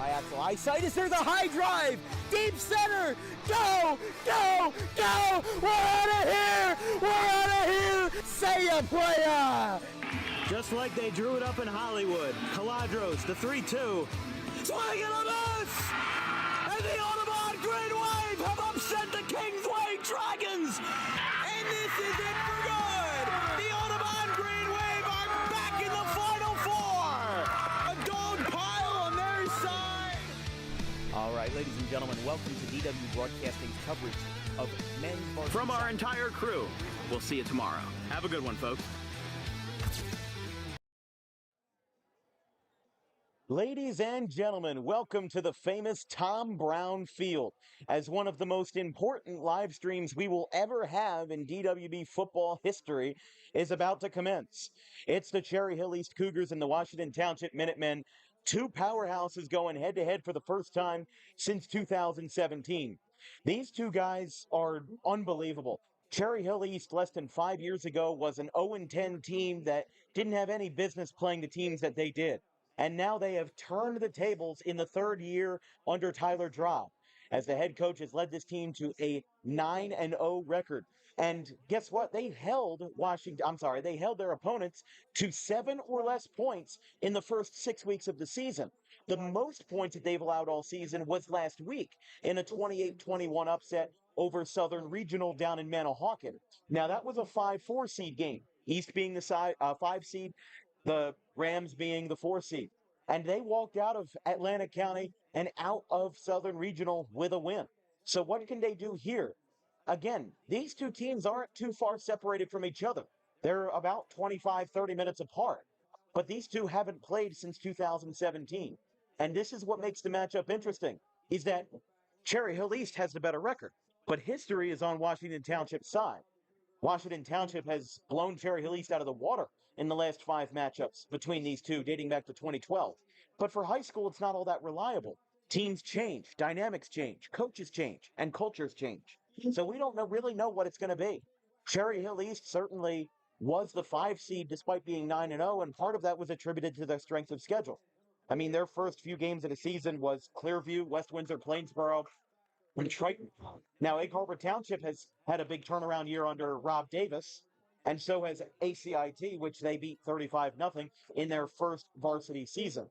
Isitis, there's a high drive, deep center, go, go, go, we're out of here, say ya, playa. Just like they drew it up in Hollywood, Caladros, the 3-2, swing and a miss! And the Audubon Green Wave have upset the Kingsway Dragons! And this is it for good! The Audubon Green Wave are back in the Final Four! A gold pile on their side! All right, ladies and gentlemen, welcome to DW Broadcasting's coverage of men's varsity. From our entire crew, we'll see you tomorrow. Have a good one, folks. Ladies and gentlemen, welcome to the famous Tom Brown Field, as one of the most important live streams we will ever have in DWB football history is about to commence. It's the Cherry Hill East Cougars and the Washington Township Minutemen, two powerhouses going head-to-head for the first time since 2017. These two guys are unbelievable. Cherry Hill East, less than 5 years ago, was an 0-10 team that didn't have any business playing the teams that they did. And now they have turned the tables in the third year under Tyler Drop, as the head coach has led this team to a 9-0 record. And guess what? They held their opponents to 7 or less points in the first 6 weeks of the season. The most points that they've allowed all season was last week in a 28-21 upset over Southern Regional down in Manahawkin. Now, that was a 5-4 seed game. East being the 5 seed, the Rams being the 4 seed. And they walked out of Atlantic County and out of Southern Regional with a win. So what can they do here? Again, these two teams aren't too far separated from each other. They're about 25, 30 minutes apart. But these two haven't played since 2017. And this is what makes the matchup interesting, is that Cherry Hill East has the better record. But history is on Washington Township's side. Washington Township has blown Cherry Hill East out of the water in the last 5 matchups between these two, dating back to 2012. But for high school, it's not all that reliable. Teams change, dynamics change, coaches change, and cultures change. So we don't really know what it's going to be. Cherry Hill East certainly was the 5 seed despite being 9-0, and part of that was attributed to their strength of schedule. I mean, their first few games of the season was Clearview, West Windsor, Plainsboro, and Triton. Now, Egg Harbor Township has had a big turnaround year under Rob Davis, and so has ACIT, which they beat 35-0 in their first varsity season.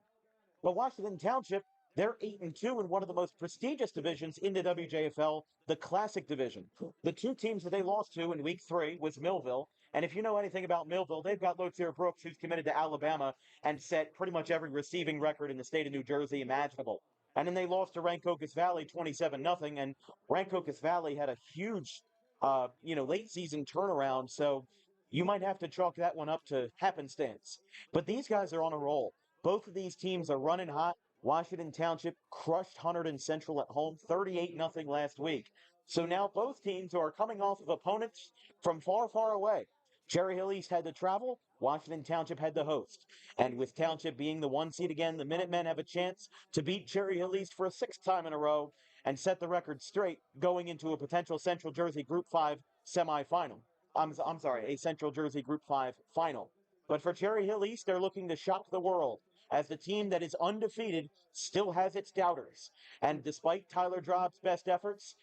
But Washington Township, they're 8-2 in one of the most prestigious divisions in the WJFL, the Classic Division. The two teams that they lost to in Week 3 was Millville, and if you know anything about Millville, they've got Lotier Brooks, who's committed to Alabama and set pretty much every receiving record in the state of New Jersey imaginable. And then they lost to Rancocas Valley 27-0, and Rancocas Valley had a huge, late season turnaround, so you might have to chalk that one up to happenstance. But these guys are on a roll. Both of these teams are running hot. Washington Township crushed Hunterdon Central at home 38-0 last week. So now both teams are coming off of opponents from far, far away. Cherry Hill East had to travel. Washington Township had to host. And with Township being the 1 seed again, the Minutemen have a chance to beat Cherry Hill East for a 6th time in a row and set the record straight going into a potential Central Jersey Group 5 semifinal. I'm sorry, a Central Jersey Group 5 final. But for Cherry Hill East, they're looking to shock the world, as the team that is undefeated still has its doubters. And despite Tyler Drobb's best efforts,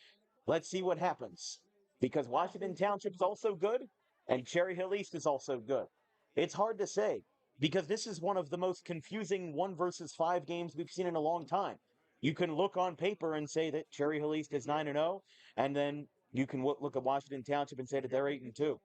let's see what happens. Because Washington Township is also good, and Cherry Hill East is also good. It's hard to say, because this is one of the most confusing 1 versus 5 games we've seen in a long time. You can look on paper and say that Cherry Hill East is 9-0, and then you can look at Washington Township and say that they're 8-2.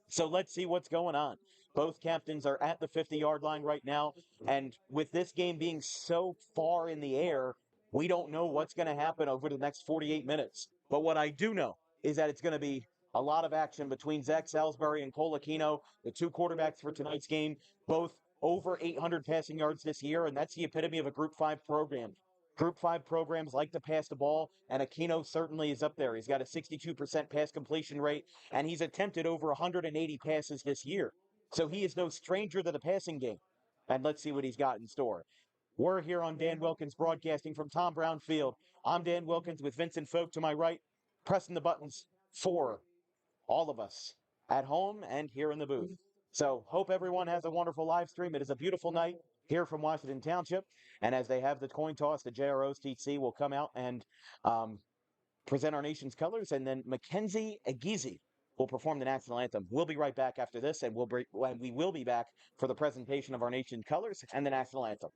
So let's see what's going on. Both captains are at the 50-yard line right now, and with this game being so far in the air, we don't know what's going to happen over the next 48 minutes. But what I do know is that it's going to be a lot of action between Zach Salisbury and Cole Aquino, the 2 quarterbacks for tonight's game, both over 800 passing yards this year, and that's the epitome of a Group 5 program. Group 5 programs like to pass the ball, and Aquino certainly is up there. He's got a 62% pass completion rate, and he's attempted over 180 passes this year. So he is no stranger to the passing game. And let's see what he's got in store. We're here on Dan Wilkins Broadcasting from Tom Brown Field. I'm Dan Wilkins with Vincent Folk to my right, pressing the buttons for all of us at home and here in the booth. So hope everyone has a wonderful live stream. It is a beautiful night. here from Washington Township. And as they have the coin toss, the JROTC will come out and present our nation's colors, and then Mackenzie Agizi will perform the national anthem. We'll be right back after this, and we will be back for the presentation of our nation's colors and the national anthem.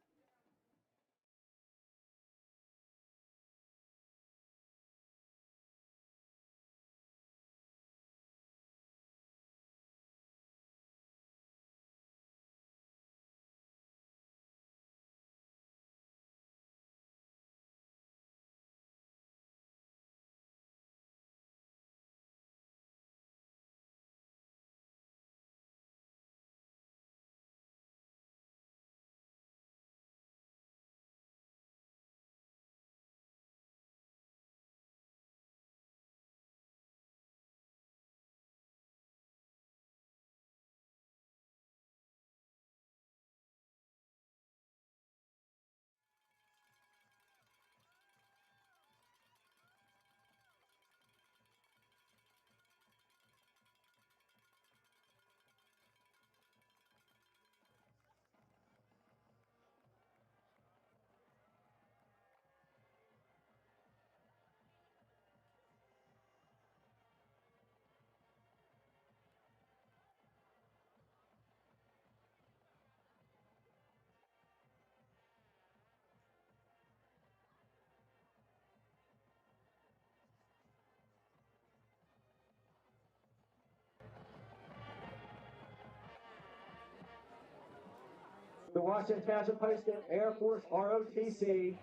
The Washington Township High School Air Force ROTC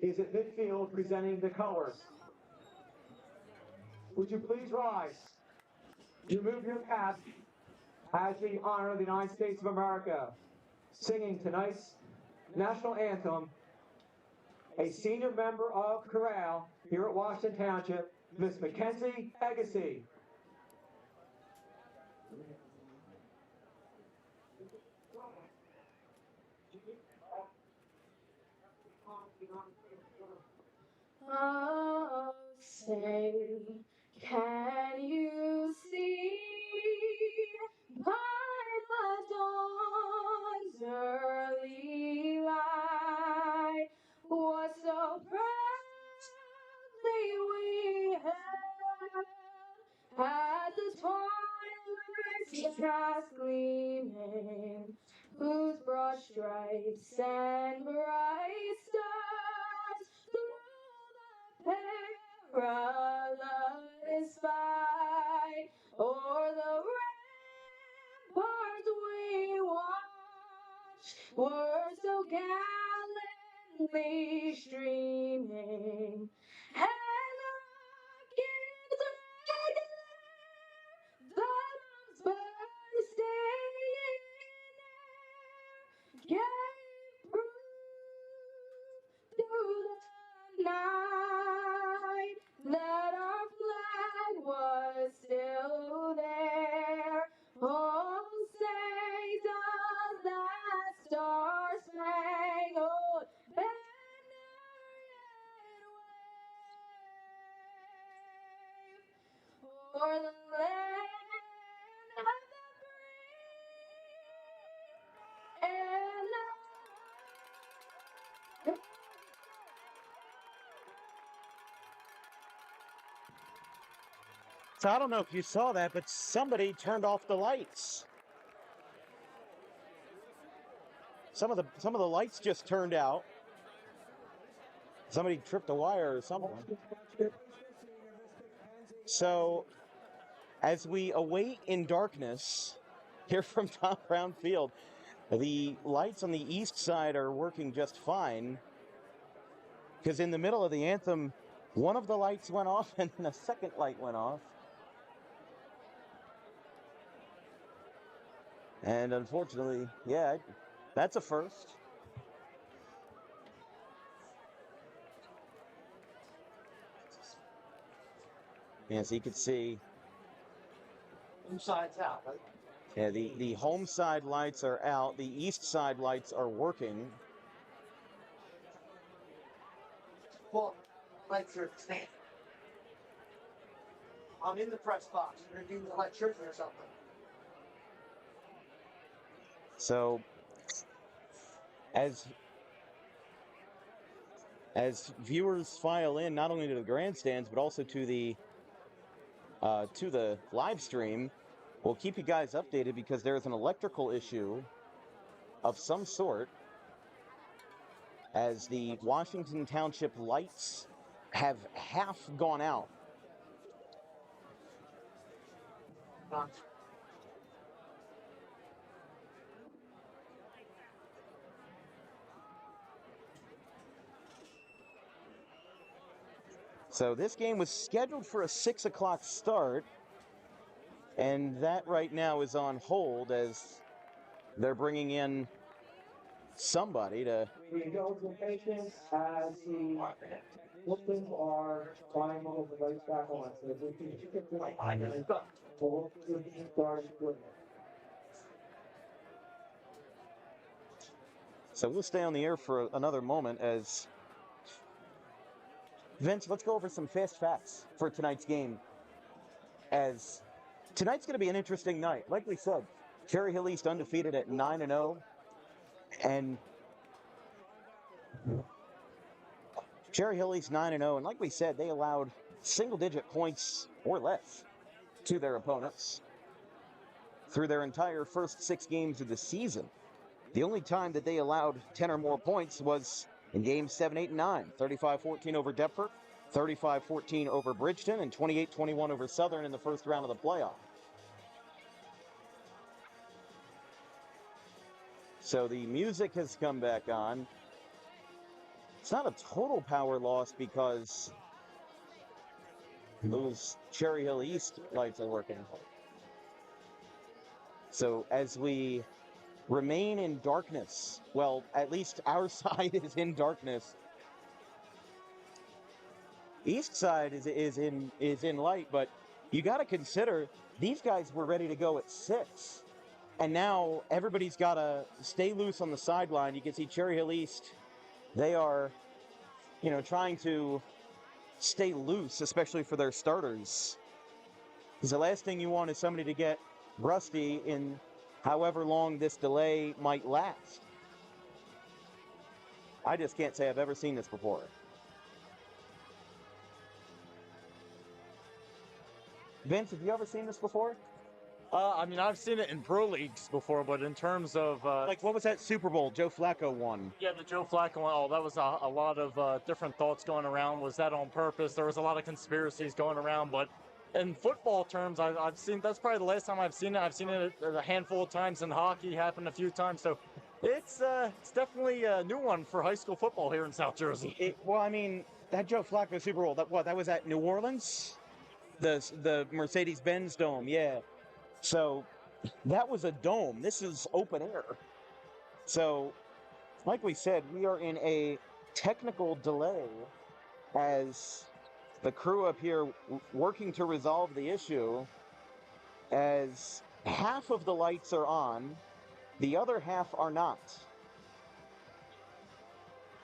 is at midfield presenting the colors. Would you please rise to remove your cap as we honor the United States of America, singing tonight's national anthem, a senior member of chorale here at Washington Township, Miss Mackenzie Agassi. Oh, say, can you see by the dawn's early light what so proudly we held at the twilight's cast gleaming, whose broad stripes and bright stars through the perilous fight o'er the ramparts we watched were so gallantly streaming, and the rocket's red glare, the bombs bursting in air, gave proof through the night that our flag was still there. Oh, say does that star-spangled banner yet wave o'er the land of the free and the So I don't know if you saw that, but somebody turned off the lights. Some of the lights just turned out. Somebody tripped a wire or something. So as we await in darkness here from Tom Brown Field, the lights on the east side are working just fine, because in the middle of the anthem, one of the lights went off and then a second light went off. And unfortunately, yeah, that's a first. Yeah, so you can see. Inside's out, right? Yeah, the home side lights are out. The east side lights are working. Well, lights are standing. I'm in the press box. We're going to do the electricity or something. So as viewers file in not only to the grandstands but also to the live stream. We'll keep you guys updated because there's an electrical issue of some sort as the Washington Township lights have half gone out. So this game was scheduled for a 6 o'clock start, and that right now is on hold as they're bringing in somebody to... We indulge your patience as the Wilkins are trying to hold the lights back on. So if we can get this we'll start equipment. So we'll stay on the air for another moment as... Vince, let's go over some fast facts for tonight's game, as tonight's going to be an interesting night. Like we said, Cherry Hill East undefeated at 9-0, and Cherry Hill East 9-0, and like we said, they allowed single-digit points or less to their opponents through their entire first 6 games of the season. The only time that they allowed 10 or more points was in games 7, 8, and 9, 35-14 over Deptford, 35-14 over Bridgeton, and 28-21 over Southern in the first round of the playoff. So the music has come back on. It's not a total power loss because those Cherry Hill East lights are working. So as we remain in darkness, well, at least our side is in darkness. East side is in light, but you got to consider these guys were ready to go at 6, and now everybody's got to stay loose on the sideline. You can see Cherry Hill East; they are, trying to stay loose, especially for their starters. Because the last thing you want is somebody to get rusty in however long this delay might last. I just can't say I've ever seen this before. Vince, have you ever seen this before? I mean, I've seen it in pro leagues before, but in terms of Like, what was that Super Bowl Joe Flacco won? yeah, the Joe Flacco one. Oh, that was a lot of different thoughts going around. Was that on purpose? There was a lot of conspiracies going around, but in football terms, I've seen, that's probably the last time I've seen it. I've seen it a handful of times in hockey, happened a few times. So it's definitely a new one for high school football here in South Jersey. Well, I mean, that Joe Flacco Super Bowl, that was at New Orleans? The Mercedes-Benz Dome, yeah. So that was a dome. This is open air. So, like we said, we are in a technical delay as the crew up here working to resolve the issue, as half of the lights are on, the other half are not.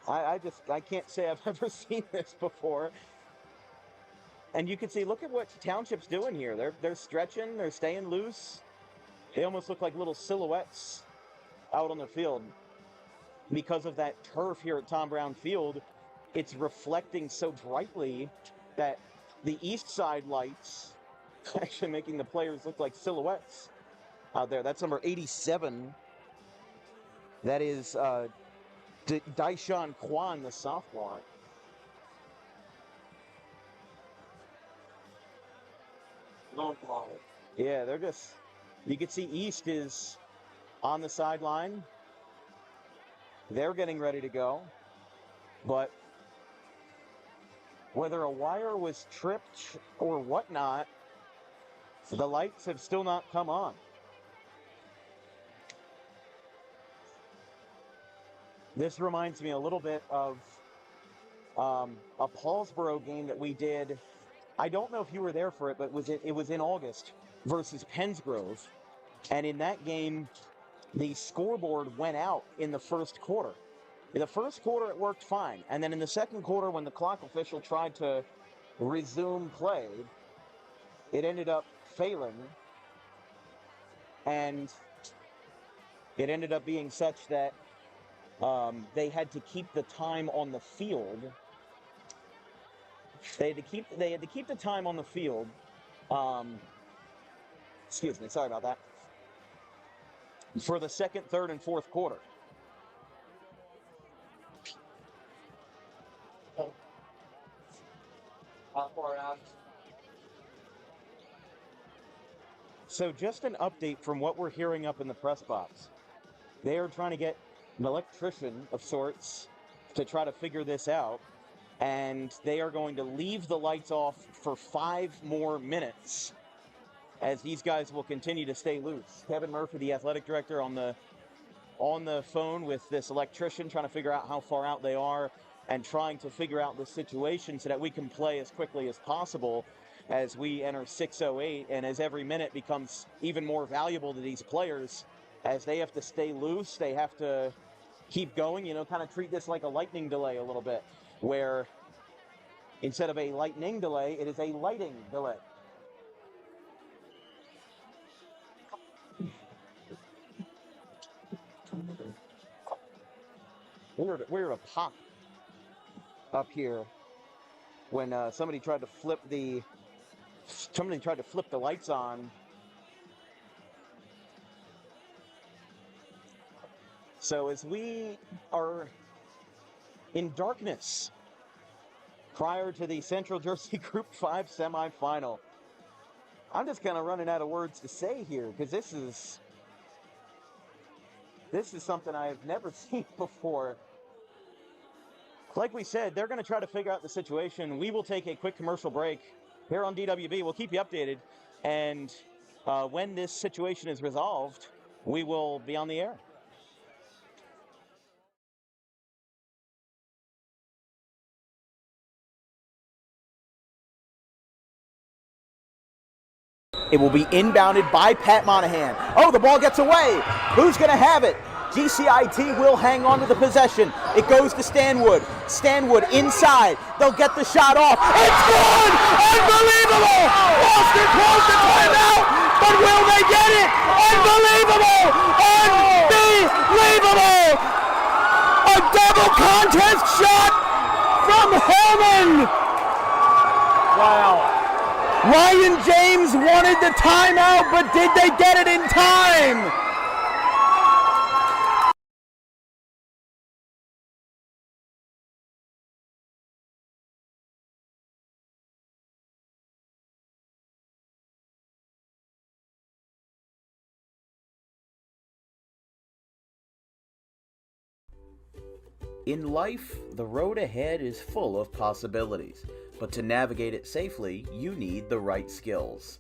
I can't say I've ever seen this before. And you can see, look at what Township's doing here. They're stretching, they're staying loose. They almost look like little silhouettes out on the field. Because of that turf here at Tom Brown Field, it's reflecting so brightly that the east side lights actually making the players look like silhouettes out there. That's number 87. That is Daishan Kwan, the sophomore. Yeah, they're just, you can see East is on the sideline. They're getting ready to go. But whether a wire was tripped or whatnot, the lights have still not come on. This reminds me a little bit of a Paulsboro game that we did. I don't know if you were there for it, but it was in August versus Pennsgrove. And in that game, the scoreboard went out in the first quarter. In the first quarter, it worked fine. And then in the second quarter, when the clock official tried to resume play, it ended up failing. And it ended up being such that They had to keep the time on the field. They had to keep the time on the field. Excuse me, sorry about that. For the second, third, and fourth quarter. So just an update from what we're hearing up in the press box. They are trying to get an electrician of sorts to try to figure this out, and they are going to leave the lights off for 5 more minutes as these guys will continue to stay loose. Kevin Murphy, the athletic director, on the phone with this electrician, trying to figure out how far out they are and trying to figure out the situation so that we can play as quickly as possible as we enter 6:08, and as every minute becomes even more valuable to these players as they have to stay loose, they have to keep going, kind of treat this like a lightning delay a little bit, where instead of a lightning delay, it is a lighting delay. We were a pop up here when somebody tried to flip the lights on. So as we are in darkness prior to the Central Jersey Group 5 semifinal, I'm just kind of running out of words to say here because this is something I've never seen before. Like we said, they're going to try to figure out the situation. We will take a quick commercial break here on DWB. We'll keep you updated. And when this situation is resolved, we will be on the air. It will be inbounded by Pat Monahan. Oh, the ball gets away. Who's going to have it? GCIT will hang on to the possession. It goes to Stanwood. Stanwood inside. They'll get the shot off. It's good! Unbelievable! Boston closed the timeout, but will they get it? Unbelievable! Unbelievable! A double contest shot from Hellman! Wow. Ryan James wanted the timeout, but did they get it in time? In life, the road ahead is full of possibilities, but to navigate it safely, you need the right skills.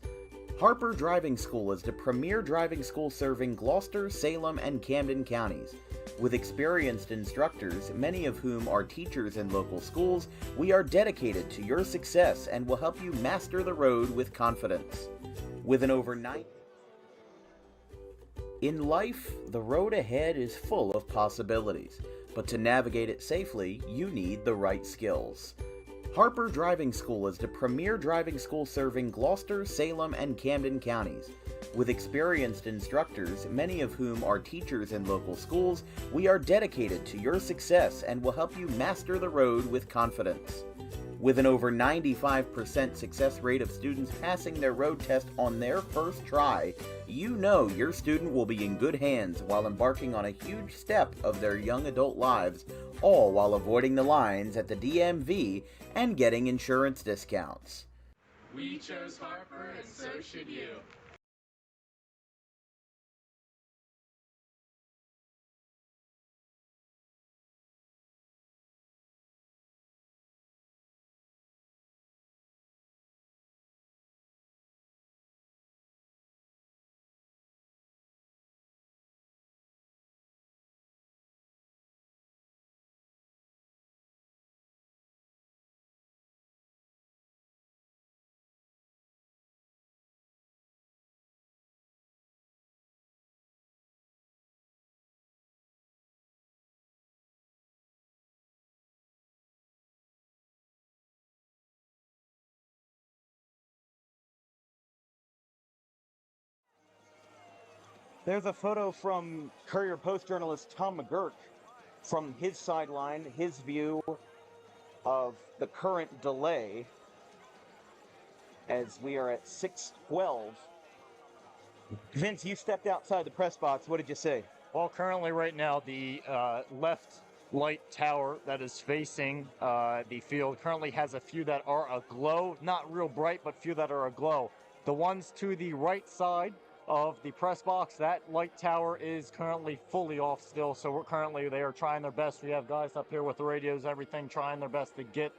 Harper Driving School is the premier driving school serving Gloucester, Salem, and Camden counties. With experienced instructors, many of whom are teachers in local schools, we are dedicated to your success and will help you master the road with confidence. With an overnight In life, the road ahead is full of possibilities, but to navigate it safely, you need the right skills. Harper Driving School is the premier driving school serving Gloucester, Salem, and Camden counties. With experienced instructors, many of whom are teachers in local schools, we are dedicated to your success and will help you master the road with confidence. With an over 95% success rate of students passing their road test on their first try, you know your student will be in good hands while embarking on a huge step of their young adult lives, all while avoiding the lines at the DMV and getting insurance discounts. We chose Harper, and so should you. There's a photo from Courier Post journalist Tom McGurk from his sideline, his view of the current delay as we are at 6:12. Vince, you stepped outside the press box. What did you say? Well, currently right now, the left light tower that is facing the field currently has a few that are aglow, not real bright, but few that are aglow. The ones to the right side of the press box, that light tower is currently fully off still, so they are trying their best. We have guys up here with the radios, everything, trying their best to get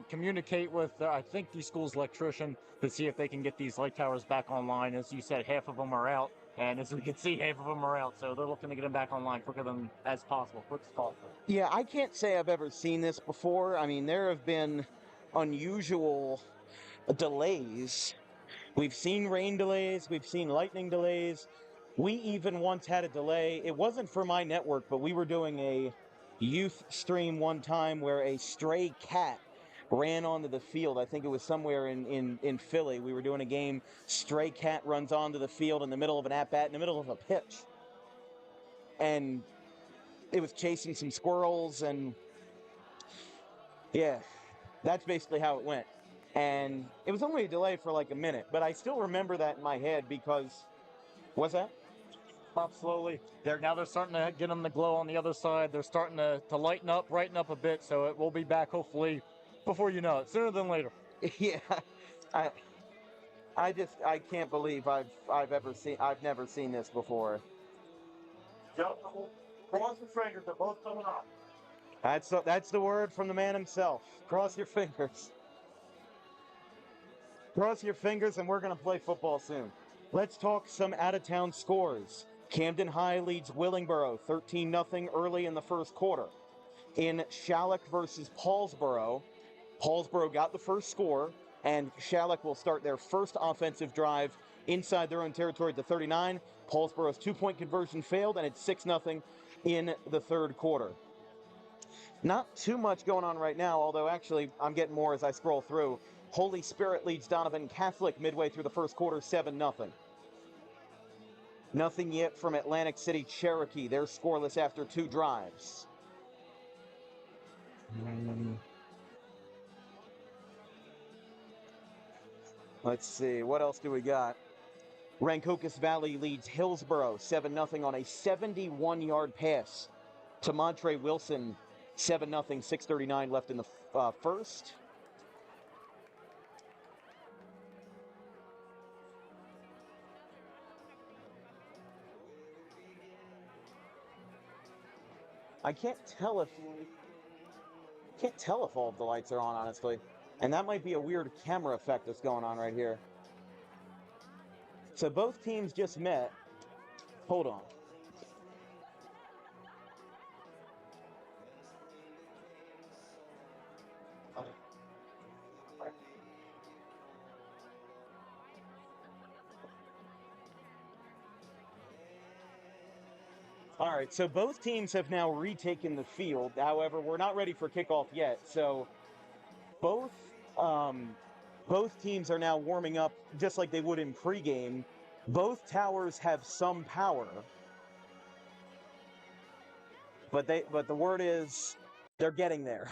communicate with, I think, the school's electrician to see if they can get these light towers back online. As you said, half of them are out, and as we can see, half of them are out, so they're looking to get them back online quicker than as possible, quick as possible. Yeah, I can't say I've ever seen this before. I mean, there have been unusual delays. We've seen rain delays, we've seen lightning delays. We even once had a delay. It wasn't for my network, but we were doing a youth stream one time where a stray cat ran onto the field. I think it was somewhere in Philly. We were doing a game. Stray cat runs onto the field in the middle of an at-bat, in the middle of a pitch. And it was chasing some squirrels, and yeah, that's basically how it went. And it was only a delay for like a minute, but I still remember that in my head because, what's that? Up slowly. They're starting to get them to glow on the other side. They're starting to lighten up, brighten up a bit, so it will be back hopefully before you know it, sooner than later. Yeah, I can't believe I've never seen this before. Cross your fingers, they're both coming up. That's the word from the man himself. Cross your fingers. Cross your fingers, and we're going to play football soon. Let's talk some out-of-town scores. Camden High leads Willingboro 13-0 early in the first quarter. In Shalleck versus Paulsboro, Paulsboro got the first score, and Shalleck will start their first offensive drive inside their own territory at the 39. Paulsboro's two-point conversion failed, and it's 6-0 in the third quarter. Not too much going on right now, although actually I'm getting more as I scroll through. Holy Spirit leads Donovan Catholic midway through the first quarter, 7-0. Nothing yet from Atlantic City Cherokee. They're scoreless after two drives. Let's see, what else do we got? Rancocas Valley leads Hillsboro 7-0 on a 71-yard pass to Montre Wilson. 7-0, 6:39 left in the first. I can't tell if all of the lights are on, honestly. And that might be a weird camera effect that's going on right here. So both teams just met. Hold on. All right, so both teams have now retaken the field. However, we're not ready for kickoff yet. So both teams are now warming up just like they would in pregame. Both towers have some power, but the word is they're getting there.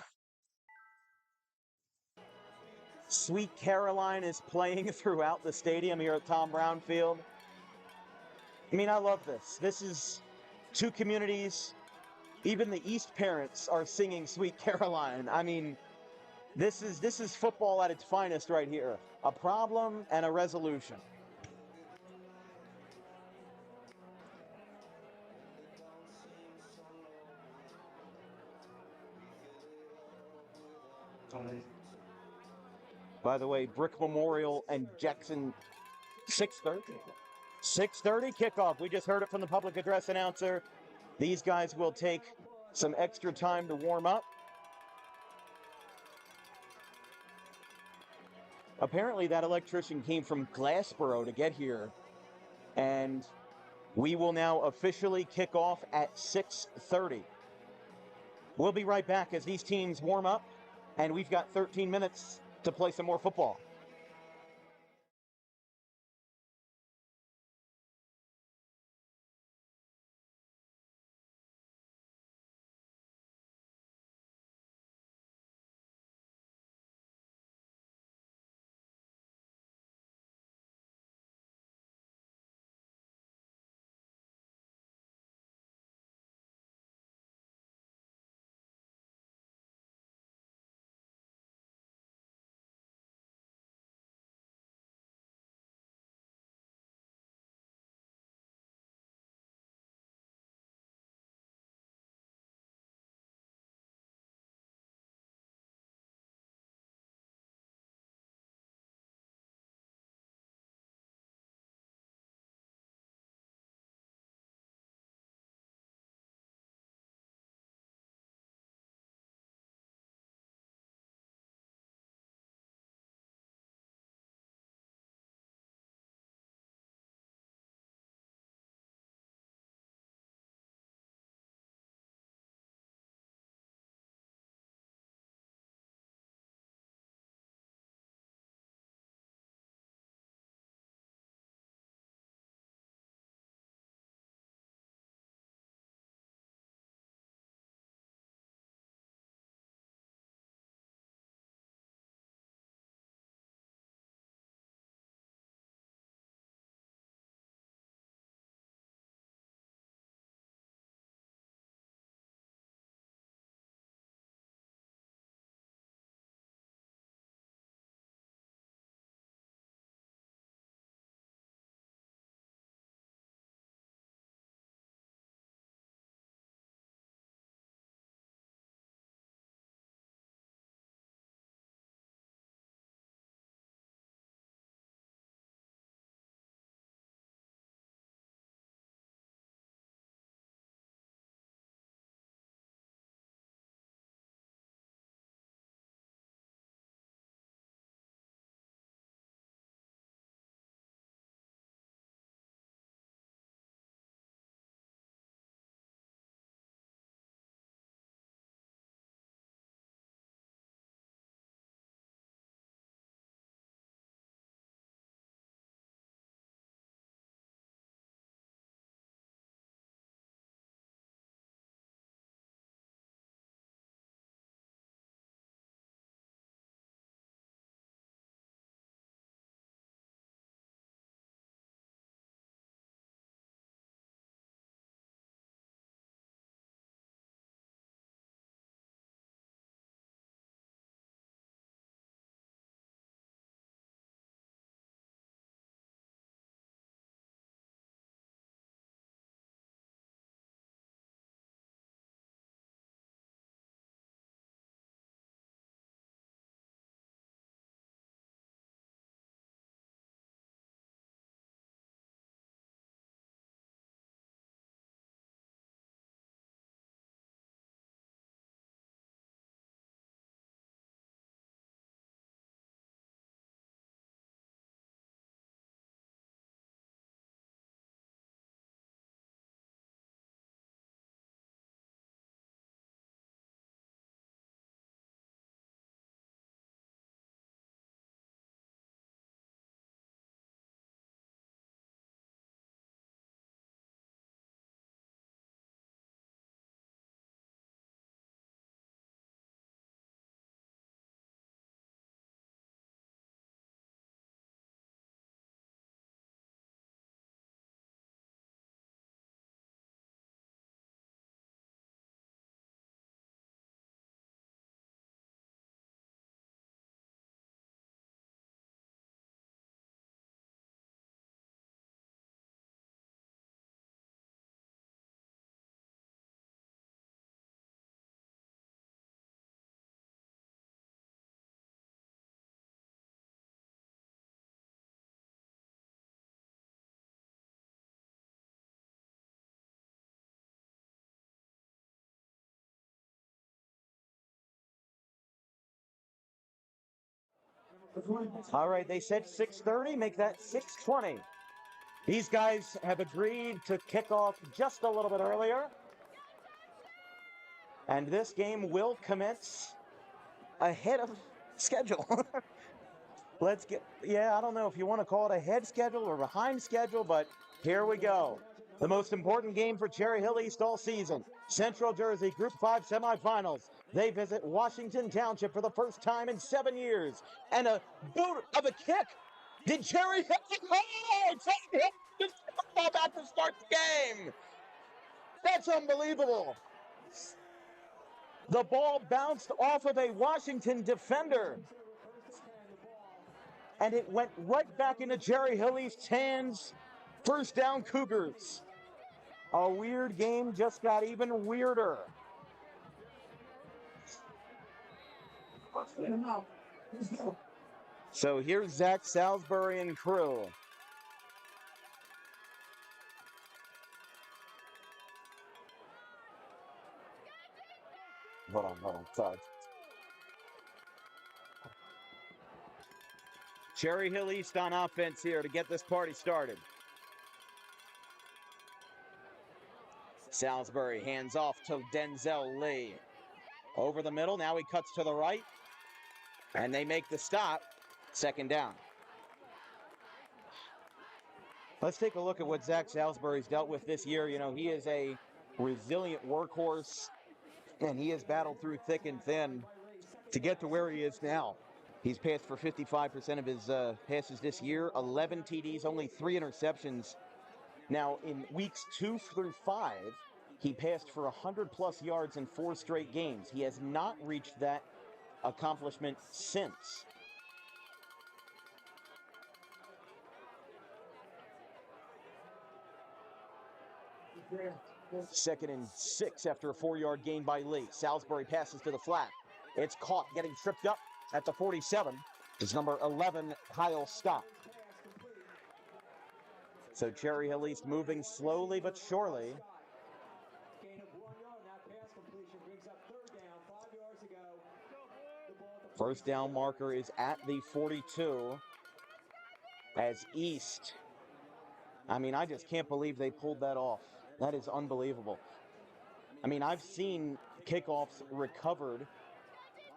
Sweet Caroline is playing throughout the stadium here at Tom Brown Field. I mean, I love this. This is two communities. Even the East parents are singing Sweet Caroline. I mean, this is football at its finest right here. A problem and a resolution. By the way, Brick Memorial and Jackson, 6:30. 6:30 kickoff. We just heard it from the public address announcer. These guys will take some extra time to warm up. Apparently that electrician came from Glassboro to get here. And we will now officially kick off at 6:30. We'll be right back as these teams warm up, and we've got 13 minutes to play some more football. All right, they said 6:30, make that 6:20. These guys have agreed to kick off just a little bit earlier. And this game will commence ahead of schedule. I don't know if you want to call it ahead schedule or behind schedule, but here we go. The most important game for Cherry Hill East all season. Central Jersey Group 5 semifinals. They visit Washington Township for the first time in 7 years. And a boot of a kick. Did Cherry Hill? Oh, Cherry Hill just ball back to start the game. That's unbelievable. The ball bounced off of a Washington defender. And it went right back into Cherry Hill East's hands. First down, Cougars. A weird game just got even weirder. So here's Zach Salisbury and crew. Hold on, sorry. Cherry Hill East on offense here to get this party started. Salisbury hands off to Denzel Lee. Over the middle, now he cuts to the right. And they make the stop. Second down. Let's take a look at what Zach Salisbury's dealt with this year. You know, he is a resilient workhorse, and he has battled through thick and thin to get to where he is now. He's passed for 55% of his passes this year, 11 TDs, only 3 interceptions. Now, in weeks 2 through 5, he passed for 100-plus yards in 4 straight games. He has not reached that accomplishment since. Second and 6 after a 4-yard gain by Lee. Salisbury passes to the flat. It's caught, getting tripped up at the 47. It's number 11, Kyle Stock. So Cherry Hill East moving slowly but surely. First down marker is at the 42 as East. I mean, I just can't believe they pulled that off. That is unbelievable. I mean, I've seen kickoffs recovered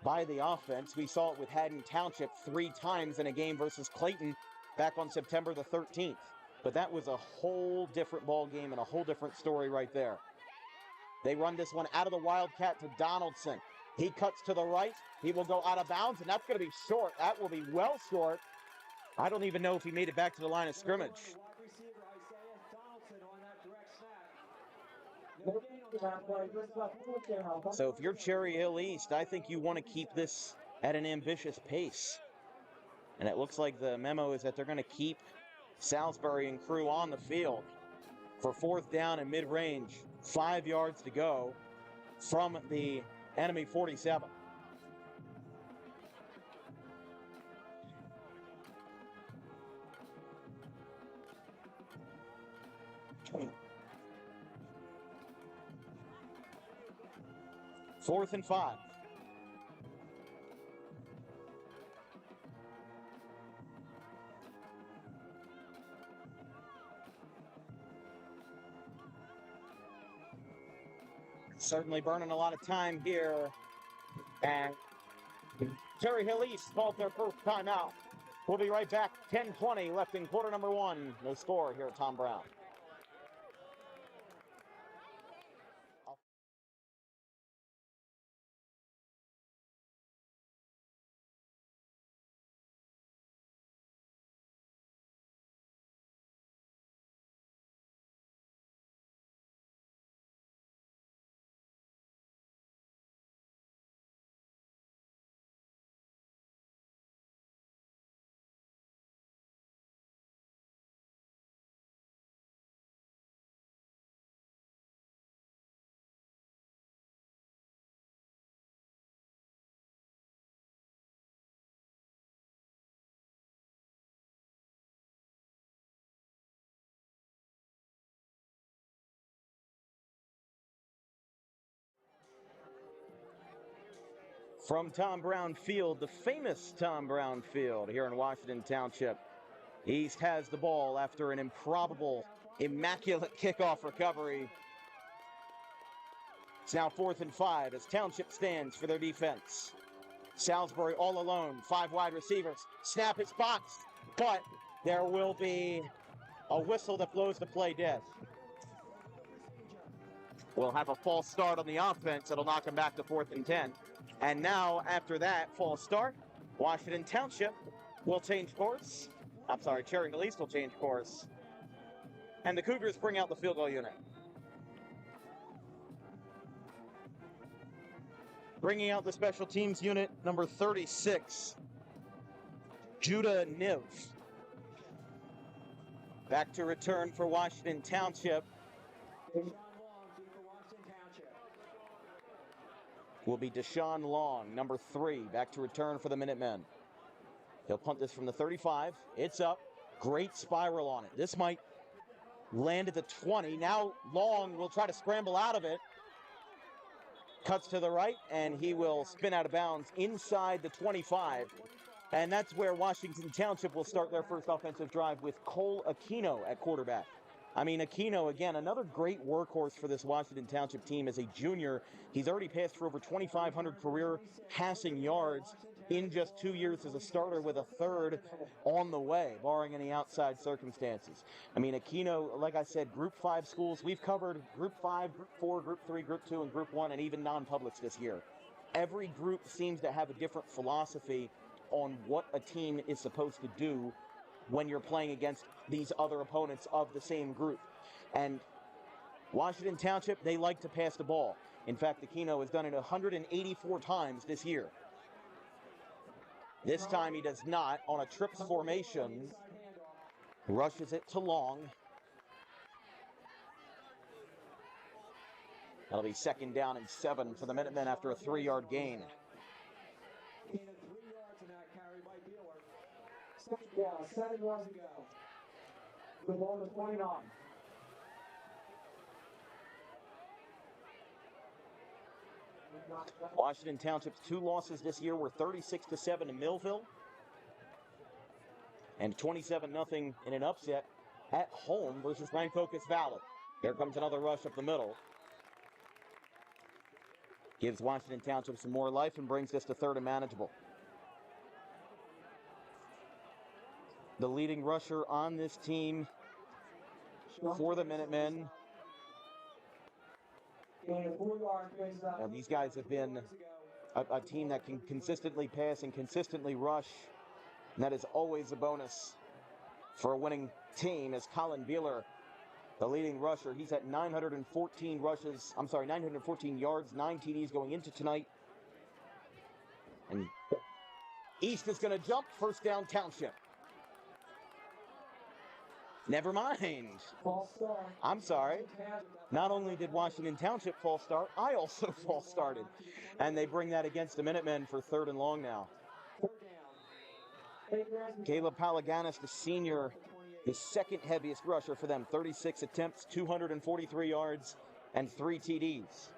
by the offense. We saw it with Haddon Township 3 times in a game versus Clayton back on September the 13th. But that was a whole different ball game and a whole different story right there. They run this one out of the Wildcat to Donaldson. He cuts to the right. He will go out of bounds, and that's going to be short. That will be well short. I don't even know if he made it back to the line of scrimmage. So if you're Cherry Hill East, I think you want to keep this at an ambitious pace. And it looks like the memo is that they're going to keep Salisbury and crew on the field for 4th down and mid-range. 5 yards to go from the enemy 47. Fourth and 5. Certainly burning a lot of time here. And Cherry Hill East called their first timeout. We'll be right back. 10:20 left in quarter number 1. No score here at Tom Brown. From Tom Brown Field, the famous Tom Brown Field here in Washington Township. East has the ball after an improbable, immaculate kickoff recovery. It's now 4th and 5 as Township stands for their defense. Salisbury all alone, 5 wide receivers. Snap is boxed, but there will be a whistle that blows the play dead. We'll have a false start on the offense. It'll knock him back to 4th and 10. And now, after that false start, Washington Township will change course. I'm sorry, Cherry Hill East will change course. And the Cougars bring out the field goal unit. Bringing out the special teams unit, number 36, Judah Niv. Back to return for Washington Township. Will be Deshaun Long, number 3, back to return for the Minutemen. He'll punt this from the 35. It's up. Great spiral on it. This might land at the 20. Now Long will try to scramble out of it. Cuts to the right, and he will spin out of bounds inside the 25. And that's where Washington Township will start their first offensive drive with Cole Aquino at quarterback. I mean, Aquino, again, another great workhorse for this Washington Township team as a junior. He's already passed for over 2,500 career passing yards in just 2 years as a starter, with a third on the way, barring any outside circumstances. I mean, Aquino, like I said, Group 5 schools. We've covered Group 5, Group 4, Group 3, Group 2, and Group 1, and even non-publics this year. Every group seems to have a different philosophy on what a team is supposed to do when you're playing against these other opponents of the same group. And Washington Township, they like to pass the ball. In fact, Aquino has done it 184 times this year. This time he does not. On a trips formation, rushes it to Long. That'll be 2nd down and 7 for the Minutemen after a 3-yard gain. 3 yards in that carry by Beeler. 7 yards to go. The ball to 29. Washington Township's 2 losses this year were 36-7 to Millville and 27-0 in an upset at home versus Rancocas Valley. Here comes another rush up the middle. Gives Washington Township some more life and brings this to 3rd and manageable. The leading rusher on this team for the Minutemen. Now, these guys have been a team that can consistently pass and consistently rush, and that is always a bonus for a winning team. As Colin Beeler, the leading rusher, he's at 914 yards, 9 TDs going into tonight. And East is going to jump. 1st down, Township. Never mind. I'm sorry. Not only did Washington Township false start, I also false started. And they bring that against the Minutemen for 3rd and long now. Caleb Palaganis, the senior, the 2nd heaviest rusher for them. 36 attempts, 243 yards, and 3 TDs.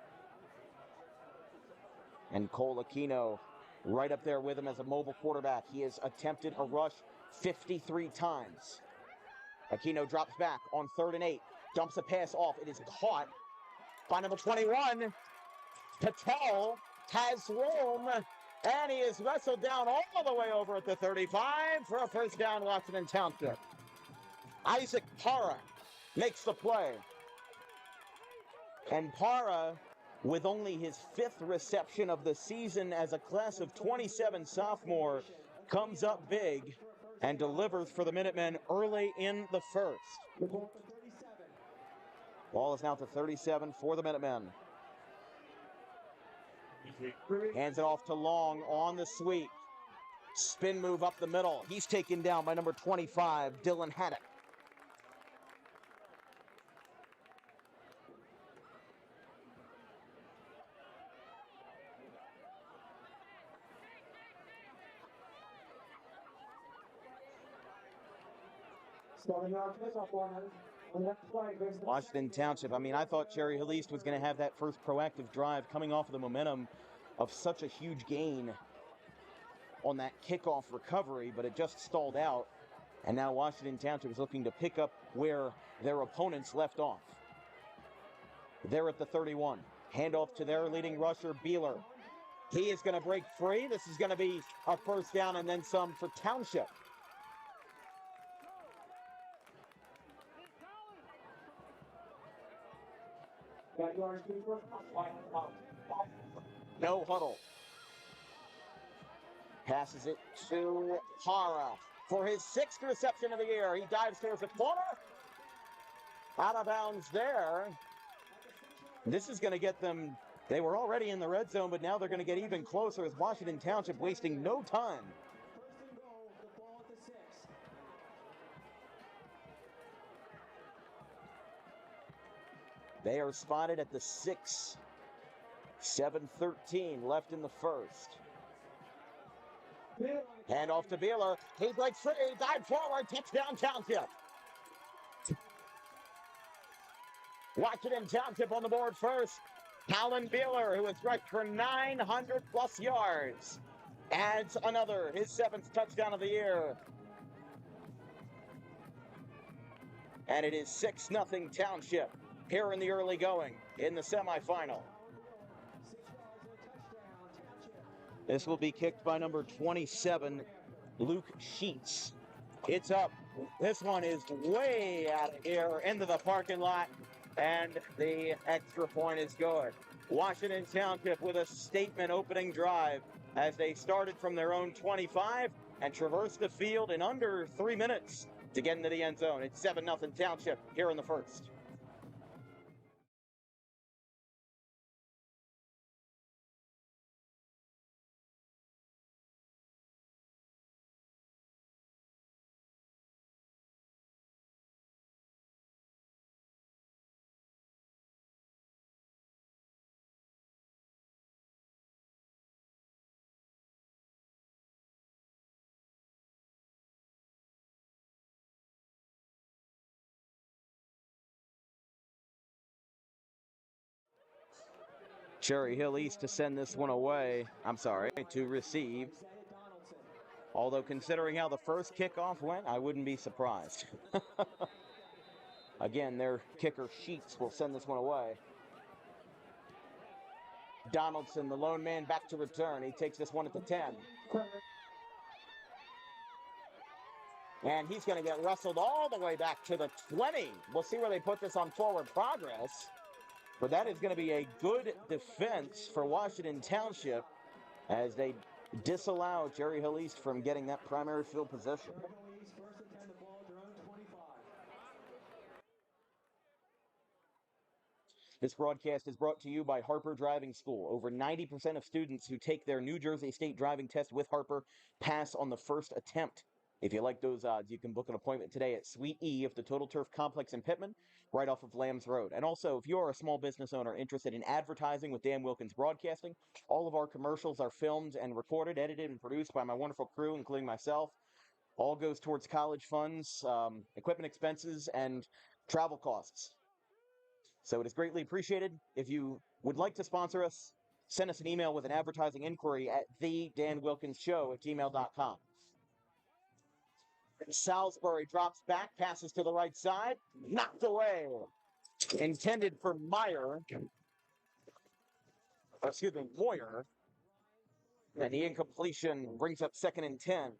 And Cole Aquino right up there with him as a mobile quarterback. He has attempted a rush 53 times. Aquino drops back on 3rd and 8. Dumps a pass off. It is caught by number 21. Patel has room, and he is wrestled down all the way over at the 35 for a 1st down, Washington Township. Isaac Parra makes the play. And Parra, with only his 5th reception of the season as a class of 27 sophomore, comes up big and delivers for the Minutemen early in the 1st. Ball is now to 37 for the Minutemen. Hands it off to Long on the sweep. Spin move up the middle. He's taken down by number 25, Dylan Haddock. Washington Township, I mean, I thought Cherry Hill East was going to have that first proactive drive coming off of the momentum of such a huge gain on that kickoff recovery, but it just stalled out. And now Washington Township is looking to pick up where their opponents left off. They're at the 31. Handoff to their leading rusher, Beeler. He is going to break free. This is going to be a first down and then some for Township. No huddle. Passes it to Hara for his 6th reception of the year. He dives towards the corner. Out of bounds there. This is going to get them. They were already in the red zone, but now they're going to get even closer as Washington Township wasting no time. They are spotted at the 6. 7:13 left in the first. Hand off to Beeler. He breaks free, dive forward, touchdown Township. Washington Township on the board first. Colin Beeler, who has rushed for 900+ yards, adds another, his 7th touchdown of the year. And it is 6-0 Township here in the early going in the semifinal. This will be kicked by number 27, Luke Sheets. It's up. This one is way out of here into the parking lot, and the extra point is good. Washington Township with a statement opening drive as they started from their own 25 and traversed the field in under 3 minutes to get into the end zone. It's 7-0 Township here in the first. Cherry Hill East to send this one away. To receive. Although considering how the first kickoff went, I wouldn't be surprised. Again, their kicker Sheets will send this one away. Donaldson, the lone man, back to return. He takes this one at the 10. And he's going to get wrestled all the way back to the 20. We'll see where they put this on forward progress. But that is going to be a good defense for Washington Township as they disallow Cherry Hill East from getting that primary field position. This broadcast is brought to you by Harper Driving School. Over 90% of students who take their New Jersey State driving test with Harper pass on the first attempt. If you like those odds, you can book an appointment today at Suite E of the Total Turf Complex in Pittman, right off of Lambs Road. And also, if you're a small business owner interested in advertising with Dan Wilkins Broadcasting, all of our commercials are filmed and recorded, edited, and produced by my wonderful crew, including myself. All goes towards college funds, equipment expenses, and travel costs. So it is greatly appreciated. If you would like to sponsor us, send us an email with an advertising inquiry at thedanwilkinsshow@gmail.com. Salisbury drops back, passes to the right side, knocked away. Intended for Moyer. And the incompletion brings up 2nd and 10.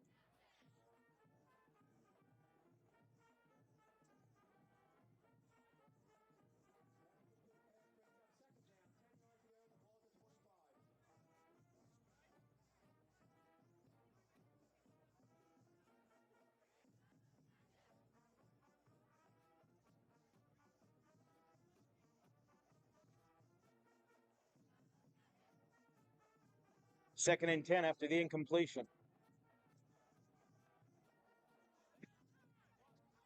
Second and 10 after the incompletion.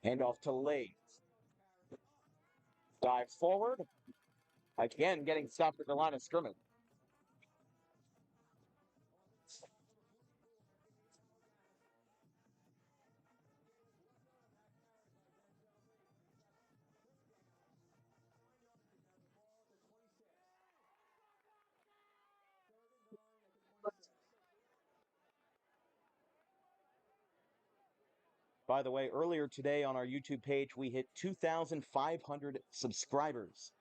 Handoff to Lee. Dives forward. Again, getting stopped at the line of scrimmage. By the way, earlier today on our YouTube page, we hit 2,500 subscribers.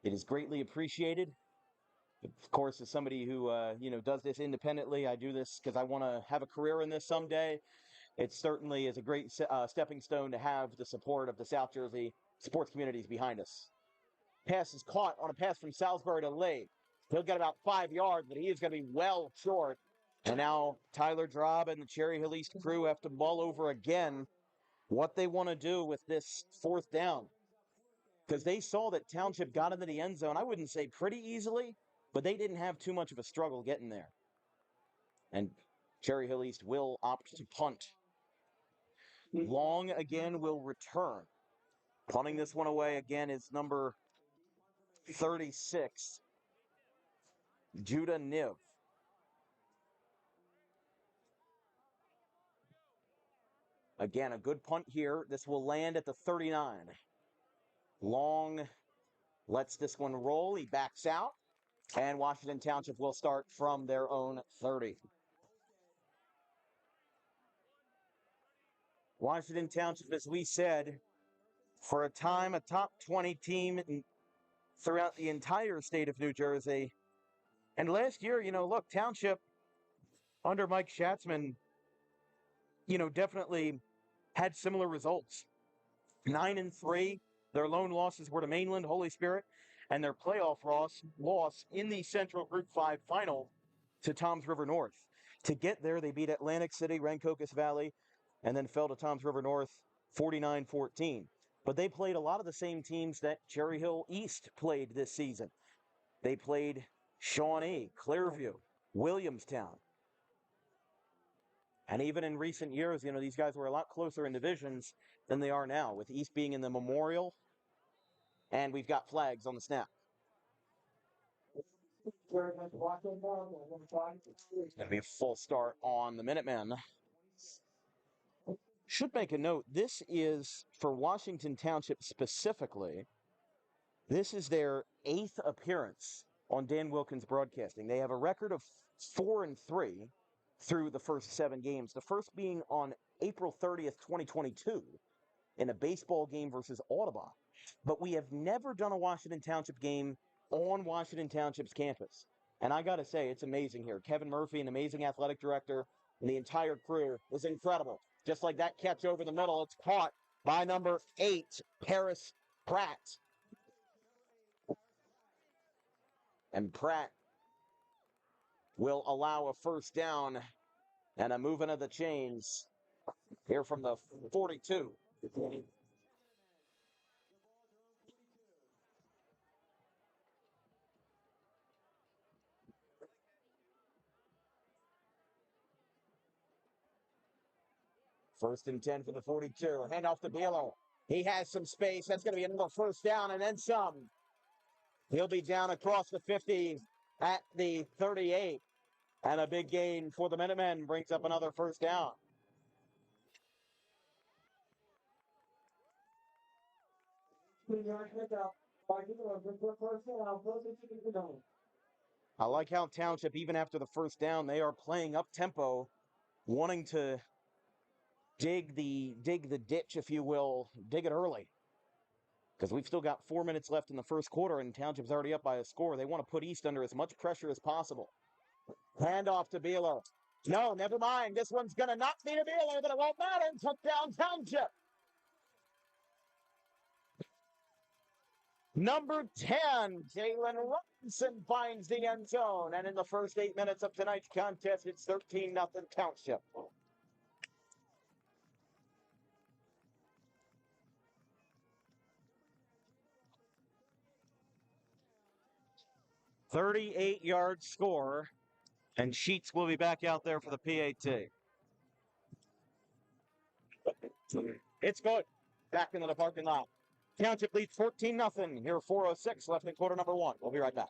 It is greatly appreciated. Of course, as somebody who does this independently, I do this because I want to have a career in this someday. It certainly is a great stepping stone to have the support of the South Jersey sports communities behind us. Pass is caught on a pass from Salisbury to Lee. He'll get about 5 yards, but he is going to be well short. And now Tyler Drob and the Cherry Hill East crew have to mull over again what they want to do with this fourth down. Because they saw that Township got into the end zone, I wouldn't say pretty easily, but they didn't have too much of a struggle getting there. And Cherry Hill East will opt to punt. Long again will return. Punting this one away again is number 36, Judah Niv. Again, a good punt here. This will land at the 39. Long lets this one roll. He backs out. And Washington Township will start from their own 30. Washington Township, as we said, for a time, a top 20 team throughout the entire state of New Jersey. And last year, look, Township under Mike Schatzman, definitely had similar results. 9-3. Their lone losses were to Mainland, Holy Spirit, and their playoff loss in the Central Group 5 final to Toms River North. To get there, they beat Atlantic City, Rancocas Valley, and then fell to Toms River North 49-14. But they played a lot of the same teams that Cherry Hill East played this season. They played Shawnee, Clearview, Williamstown. And even in recent years, these guys were a lot closer in divisions than they are now, with East being in the Memorial, and we've got flags on the snap. Going to be a full start on the Minutemen. Should make a note, this is, for Washington Township specifically, this is their 8th appearance on Dan Wilkins Broadcasting. They have a record of 4-3 through the first 7 games. The first being on April 30th, 2022, in a baseball game versus Audubon. But we have never done a Washington Township game on Washington Township's campus. And I got to say, it's amazing here. Kevin Murphy, an amazing athletic director, and the entire crew was incredible. Just like that catch over the middle, it's caught by number 8, Paris Pratt. And Pratt will allow a first down and a movement of the chains here from the 42. First and 10 for the 42. Hand off to Bealo. He has some space. That's going to be another first down and then some. He'll be down across the 50 at the 38. And a big gain for the Minutemen brings up another first down. I like how Township, even after the first down, they are playing up tempo, wanting to dig the ditch, if you will, dig it early. Because we've still got 4 minutes left in the first quarter, and Township's already up by a score. They want to put East under as much pressure as possible. Hand off to Beeler. No, never mind. This one's going to not be to Beeler, but it won't matter. Touchdown Township. Number 10, Jalen Robinson finds the end zone. And in the first 8 minutes of tonight's contest, it's 13-0 Township. $38-yard score, and Sheets will be back out there for the PAT. It's good. Back into the parking lot. Township leads 14-0. Here, 4:06 left in quarter number 1. We'll be right back.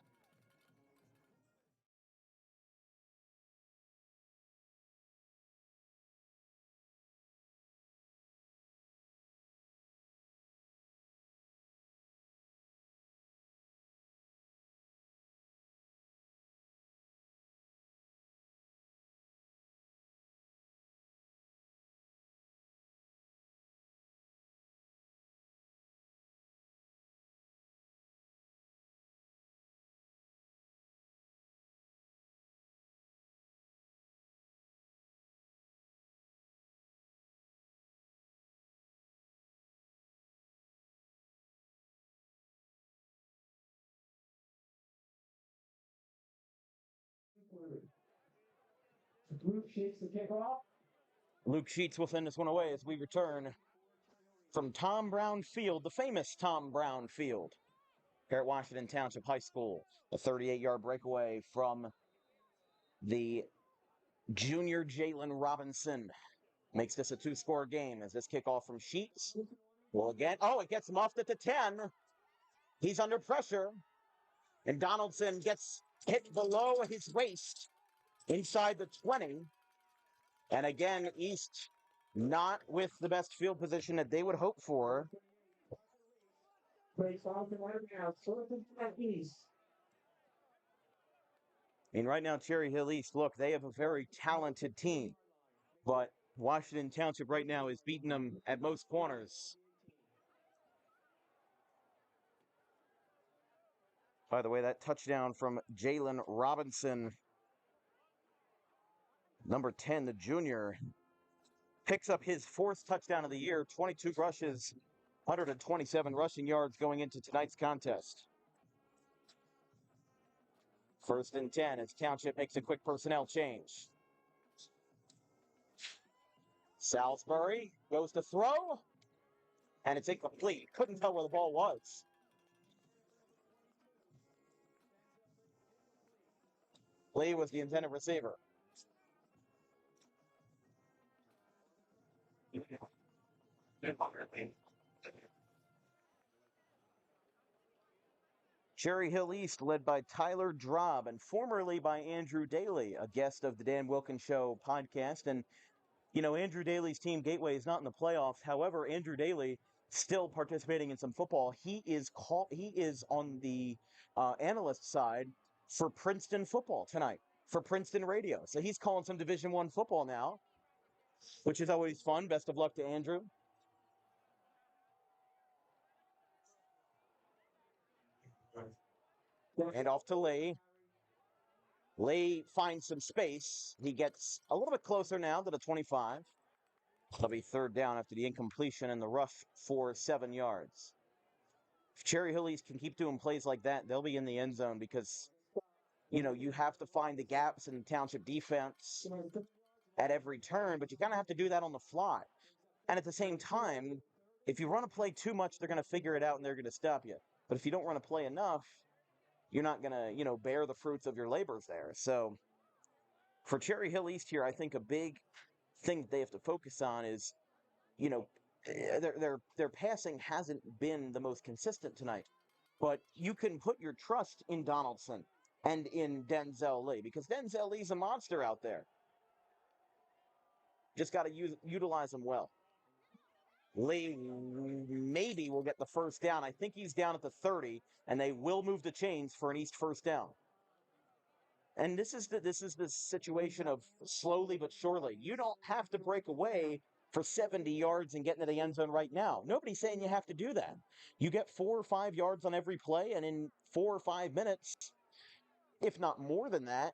Luke Sheets to kick off. Luke Sheets will send this one away as we return from Tom Brown Field, the famous Tom Brown Field, here at Washington Township High School. A 38-yard breakaway from the junior Jalen Robinson makes this a two-score game as this kickoff from Sheets will again, it gets muffed at the 10. He's under pressure, and Donaldson gets hit below his waist inside the 20. And again, East not with the best field position that they would hope for. Plays off and right now. Sullivan at East. And right now, Cherry Hill East, look, they have a very talented team. But Washington Township right now is beating them at most corners. By the way, that touchdown from Jalen Robinson, number 10, the junior, picks up his fourth touchdown of the year, 22 rushes, 127 rushing yards going into tonight's contest. 1st and 10 as Township makes a quick personnel change. Salisbury goes to throw, and it's incomplete. Couldn't tell where the ball was. Lee was the intended receiver. Cherry Hill East led by Tyler Drob and formerly by Andrew Daly, a guest of the Dan Wilkins Show podcast. And, Andrew Daly's team, Gateway, is not in the playoffs. However, Andrew Daly still participating in some football. He is on the analyst side for Princeton football tonight, for Princeton radio. So he's calling some Division I football now, which is always fun. Best of luck to Andrew. And off to Lee. Lee finds some space. He gets a little bit closer now to the 25. It'll be 3rd down after the incompletion and the rush for 7 yards. If Cherry Hill East can keep doing plays like that, they'll be in the end zone because, you have to find the gaps in the Township defense at every turn, but you kind of have to do that on the fly. And at the same time, if you run a play too much, they're going to figure it out and they're going to stop you. But if you don't run a play enough, you're not going to, bear the fruits of your labors there. So for Cherry Hill East here, I think a big thing that they have to focus on is, their passing hasn't been the most consistent tonight. But you can put your trust in Donaldson and in Denzel Lee because Denzel Lee's a monster out there. Just got to utilize him well. Lee maybe will get the 1st down. I think he's down at the 30, and they will move the chains for an East 1st down. And this is the situation of slowly but surely. You don't have to break away for 70 yards and get into the end zone right now. Nobody's saying you have to do that. You get 4 or 5 yards on every play, and in 4 or 5 minutes, if not more than that,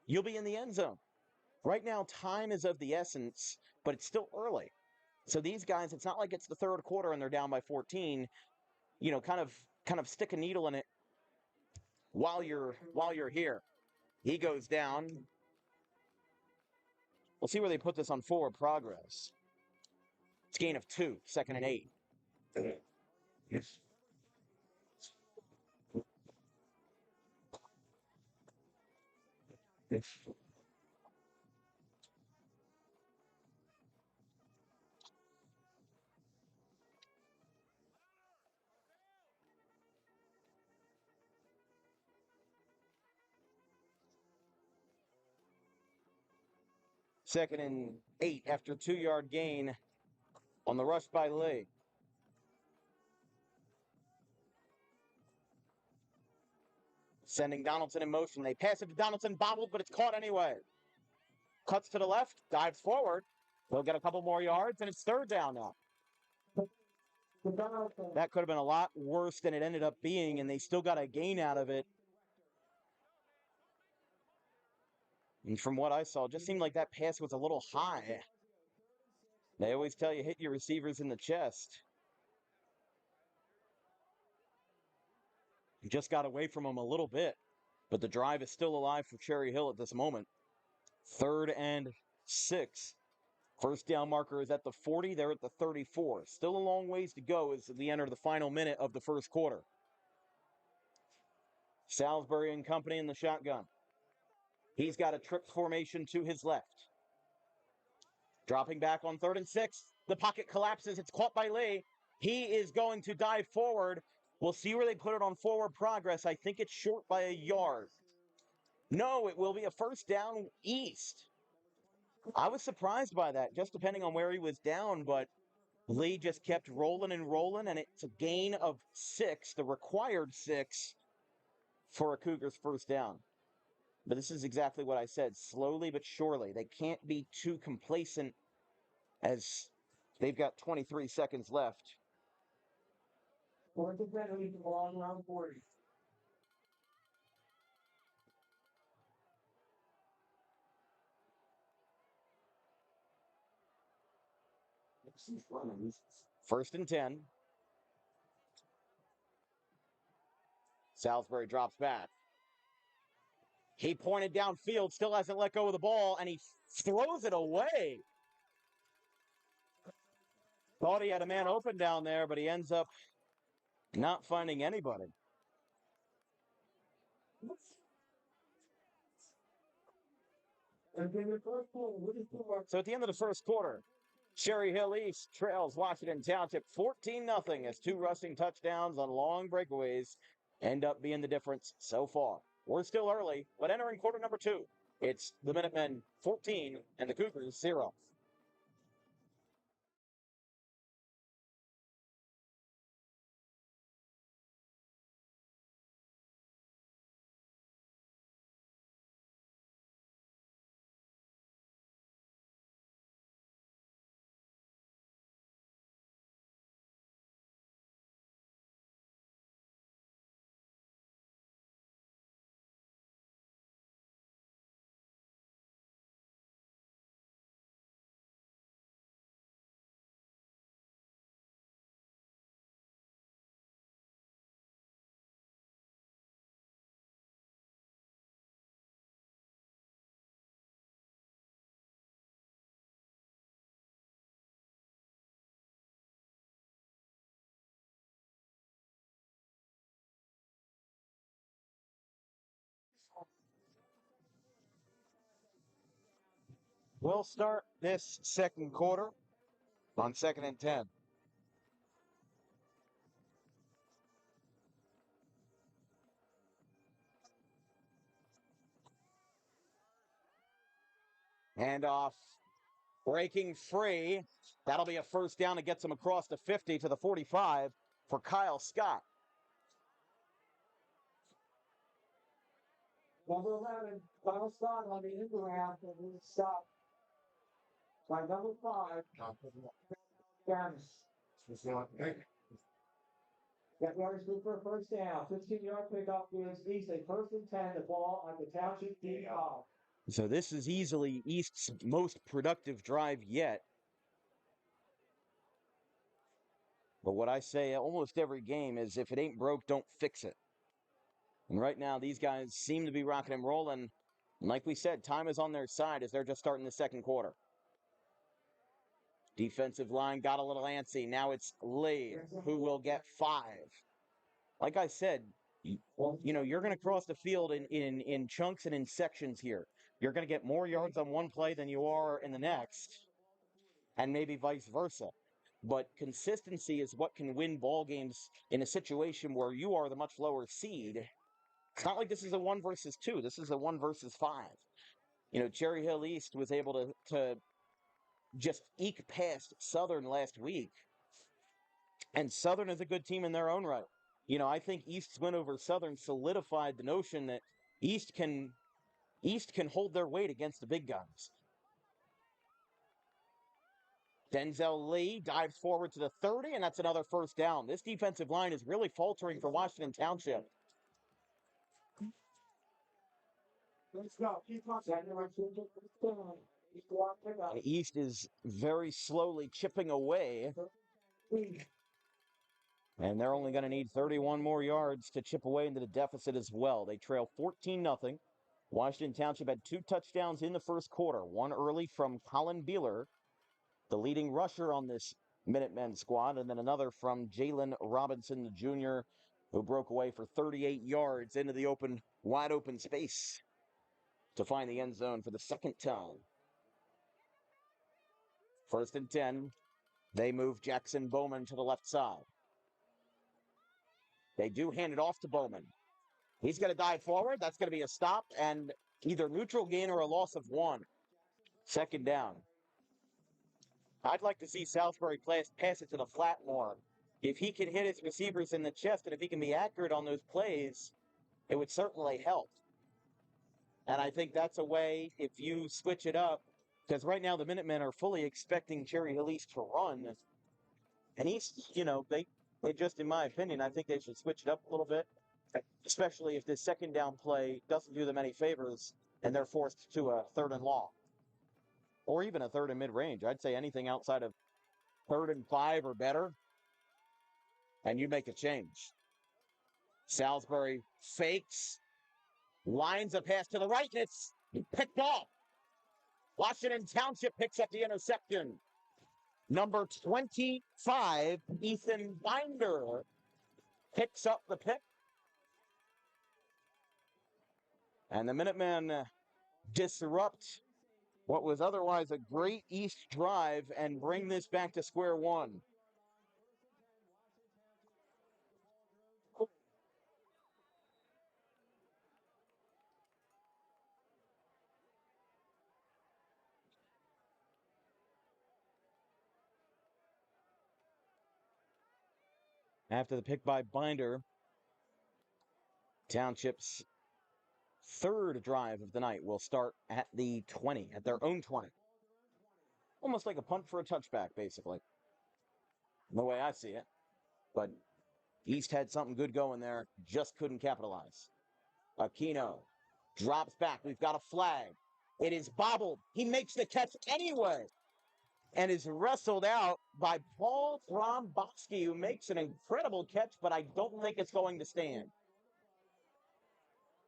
you'll be in the end zone. Right now, time is of the essence, but it's still early. So these guys, it's not like it's the 3rd quarter and they're down by 14. Kind of stick a needle in it while you're here. He goes down. We'll see where they put this on forward progress. It's gain of 2, 2nd and 8. Yes. Yes. Second and 8 after 2-yard gain on the rush by Lee. Sending Donaldson in motion. They pass it to Donaldson, bobbled, but it's caught anyway. Cuts to the left, dives forward. They'll get a couple more yards, and it's 3rd down now. That could have been a lot worse than it ended up being, and they still got a gain out of it. And from what I saw, it just seemed like that pass was a little high. They always tell you hit your receivers in the chest. You just got away from them a little bit. But the drive is still alive for Cherry Hill at this moment. 3rd and 6. First down marker is at the 40. They're at the 34. Still a long ways to go as we enter the final minute of the first quarter. Salisbury and company in the shotgun. He's got a trips formation to his left. Dropping back on 3rd and 6. The pocket collapses. It's caught by Lee. He is going to dive forward. We'll see where they put it on forward progress. I think it's short by a yard. No, it will be a first down East. I was surprised by that, just depending on where he was down, but Lee just kept rolling, and it's a gain of 6, the required 6, for a Cougars first down. But this is exactly what I said, slowly but surely. They can't be too complacent as they've got 23 seconds left. Fourth and 10, lead the ball around 40. First and 10. Salisbury drops back. He pointed downfield, still hasn't let go of the ball, and he throws it away. Thought he had a man open down there, but he ends up not finding anybody. So at the end of the first quarter, Cherry Hill East trails Washington Township 14-0 as 2 rushing touchdowns on long breakaways end up being the difference so far. We're still early, but entering quarter number 2, it's the Minutemen 14 and the Cougars 0. We'll start this second quarter on 2nd and 10. Handoff, breaking free. That'll be a first down that gets him across the 50 to the 45 for Kyle Scott. Number 11, Kyle Scott on the end around and he stopped by number 5, Ganis. Get yards good for a first down. 15-yard pickup gives East a first and 10, the ball at the Township D5. So this is easily East's most productive drive yet. But what I say almost every game is if it ain't broke, don't fix it. And right now, these guys seem to be rocking and rolling. And like we said, time is on their side as they're just starting the second quarter. Defensive line got a little antsy. Now it's Lee, who will get 5. Like I said, you know, you're going to cross the field in chunks and in sections here. You're going to get more yards on one play than you are in the next, and maybe vice versa. But consistency is what can win ball games in a situation where you are the much lower seed. It's not like this is a 1 versus 2. This is a 1 versus 5. You know, Cherry Hill East was able to just eke past Southern last week. And Southern is a good team in their own right. You know, I think East's win over Southern solidified the notion that East can hold their weight against the big guns. Denzel Lee dives forward to the 30, and that's another first down. This defensive line is really faltering for Washington Township. Let's go. Keep on. East is very slowly chipping away And they're only going to need 31 more yards to chip away into the deficit as well. They trail 14-0. Washington Township had 2 touchdowns in the first quarter, one early from Colin Beeler, the leading rusher on this Minutemen squad, and then another from Jalen Robinson, the junior, who broke away for 38 yards into the wide open space to find the end zone for the second time. 1st and 10. They move Jackson Bowman to the left side. They do hand it off to Bowman. He's going to dive forward. That's going to be a stop and either neutral gain or a loss of 1. 2nd down. I'd like to see Salisbury pass it to the flat more. If he can hit his receivers in the chest and if he can be accurate on those plays, it would certainly help. And I think that's a way, if you switch it up, because right now the Minutemen are fully expecting Cherry Hillis to run. And he's, they just, in my opinion, I think they should switch it up a little bit, especially if this 2nd down play doesn't do them any favors and they're forced to a 3rd and long. Or even a 3rd and mid-range. I'd say anything outside of 3rd and 5 or better, and you make a change. Salisbury fakes, lines a pass to the right, and it's picked off. Washington Township picks up the interception. Number 25, Ethan Binder, picks up the pick. And the Minutemen disrupt what was otherwise a great East drive and bring this back to square one. After the pick by Binder, Township's 3rd drive of the night will start at the 20, at their own 20. Almost like a punt for a touchback, basically. The way I see it. But East had something good going there, just couldn't capitalize. Aquino drops back. We've got a flag. It is bobbled. He makes the catch anyway and is wrestled out by Paul Bromboski, who makes an incredible catch, but I don't think it's going to stand.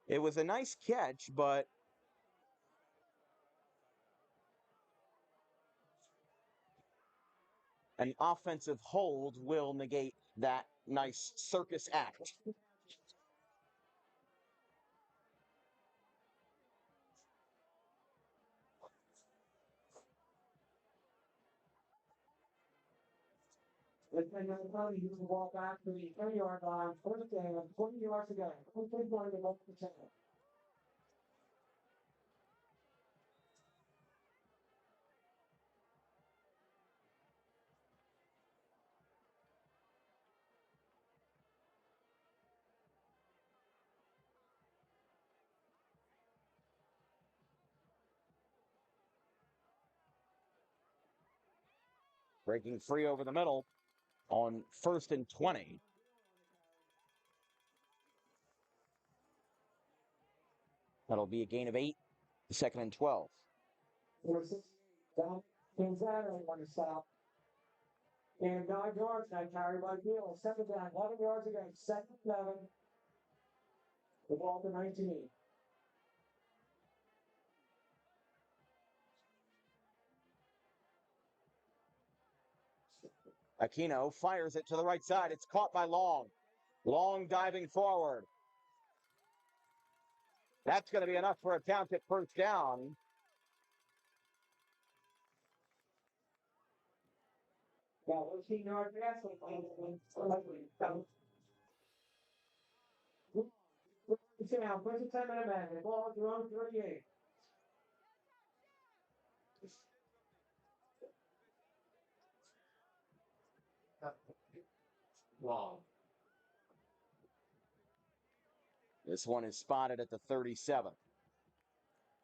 It was a nice catch, but an offensive hold will negate that nice circus act. Let's make another play. Use the ball back to the 30-yard line. 1st down, 20 yards to go. 20 yards to go. Breaking free over the middle on 1st and 20. That'll be a gain of 8. 2nd and 12. 4-6 down. Gonzaga on the stop. And 9 yards now carried by Gill. 7 down, 11 yards again. 2nd and 11. The ball to 19. Aquino fires it to the right side. It's caught by Long. Long diving forward. That's going to be enough for a Township 1st down. Got 13-yard pass. Down, push it 10-minute man. The ball at your own 38. Long. This one is spotted at the 37.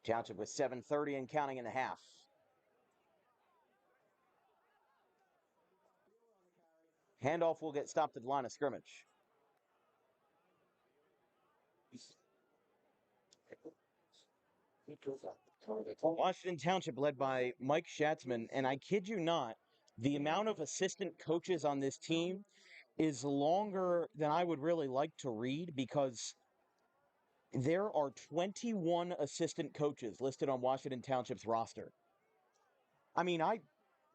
Township with 7:30 and counting in the half. Handoff will get stopped at the line of scrimmage. Washington Township led by Mike Schatzman, and I kid you not, the amount of assistant coaches on this team is longer than I would really like to read because there are 21 assistant coaches listed on Washington Township's roster. I mean,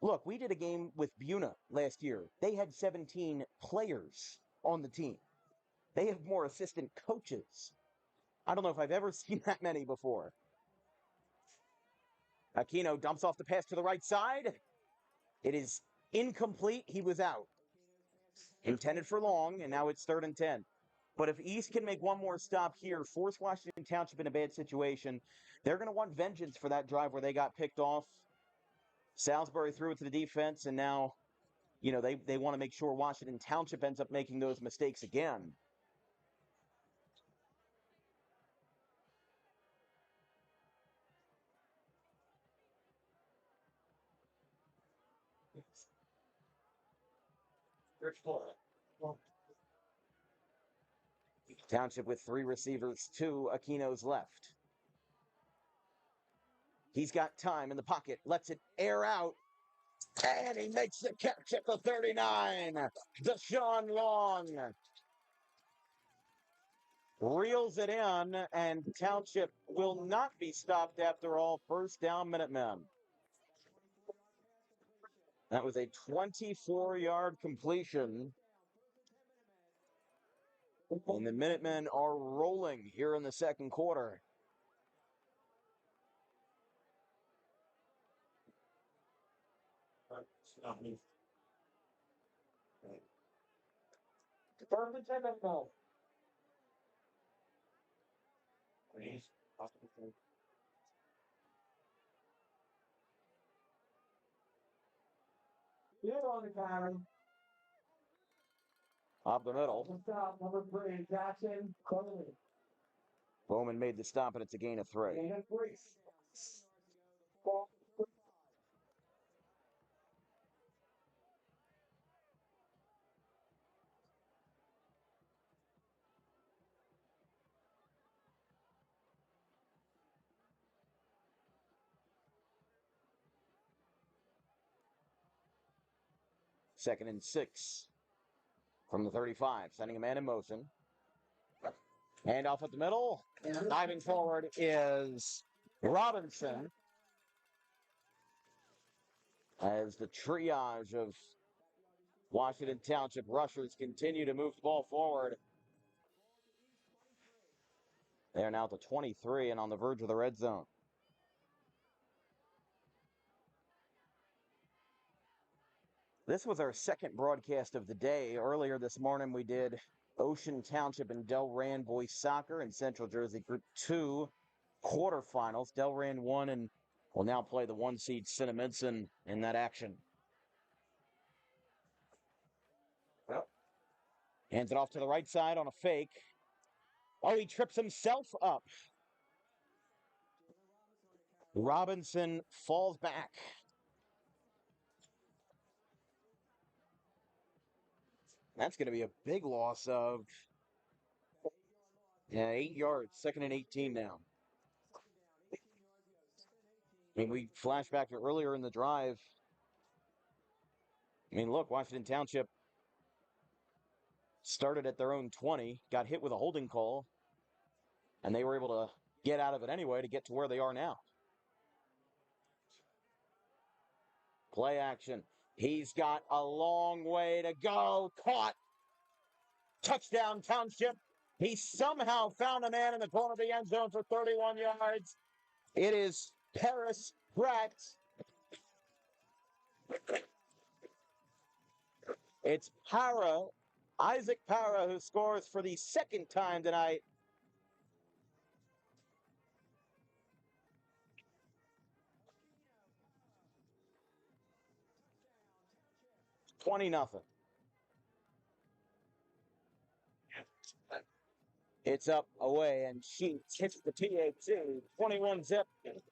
look, we did a game with Buna last year. They had 17 players on the team. They have more assistant coaches. I don't know if I've ever seen that many before. Aquino dumps off the pass to the right side. It is incomplete. He was out. Intended for long, and now it's 3rd and 10. But if East can make one more stop here, force Washington Township in a bad situation, they're going to want vengeance for that drive where they got picked off. Salisbury threw it to the defense, and now, they want to make sure Washington Township ends up making those mistakes again. Township with 3 receivers, 2 Aquino's left. He's got time in the pocket, lets it air out, and he makes the catch at the 39. Deshaun Long reels it in, and Township will not be stopped after all. 1st down, Minutemen. That was a 24-yard completion. And the Minutemen are rolling here in the 2nd quarter. Up the middle. Stop, number 3, Jackson Cody. Bowman made the stop, and it's a gain of 3. Gain of 3. 2nd and 6 from the 35, sending a man in motion. Hand off at the middle. Diving forward is Robinson. As the triage of Washington Township rushers continue to move the ball forward. They are now at the 23 and on the verge of the red zone. This was our 2nd broadcast of the day. Earlier this morning, we did Ocean Township and Delran boys soccer in Central Jersey Group 2 quarterfinals. Delran won and will now play the 1 seed Cinnamon in that action. Hands it off to the right side on a fake. Oh, he trips himself up. Robinson falls back. That's going to be a big loss of 8 yards. 2nd and 18 now. I mean, we flash back to earlier in the drive. I mean, look, Washington Township started at their own 20, got hit with a holding call, and they were able to get out of it anyway to get to where they are now. Play action. He's got a long way to go. Caught. Touchdown, Township. He somehow found a man in the corner of the end zone for 31 yards. It is Paris Pratt. It's Isaac Para, who scores for the 2nd time tonight. $20-0. It's up, away, and she hits the PAT. 21-0.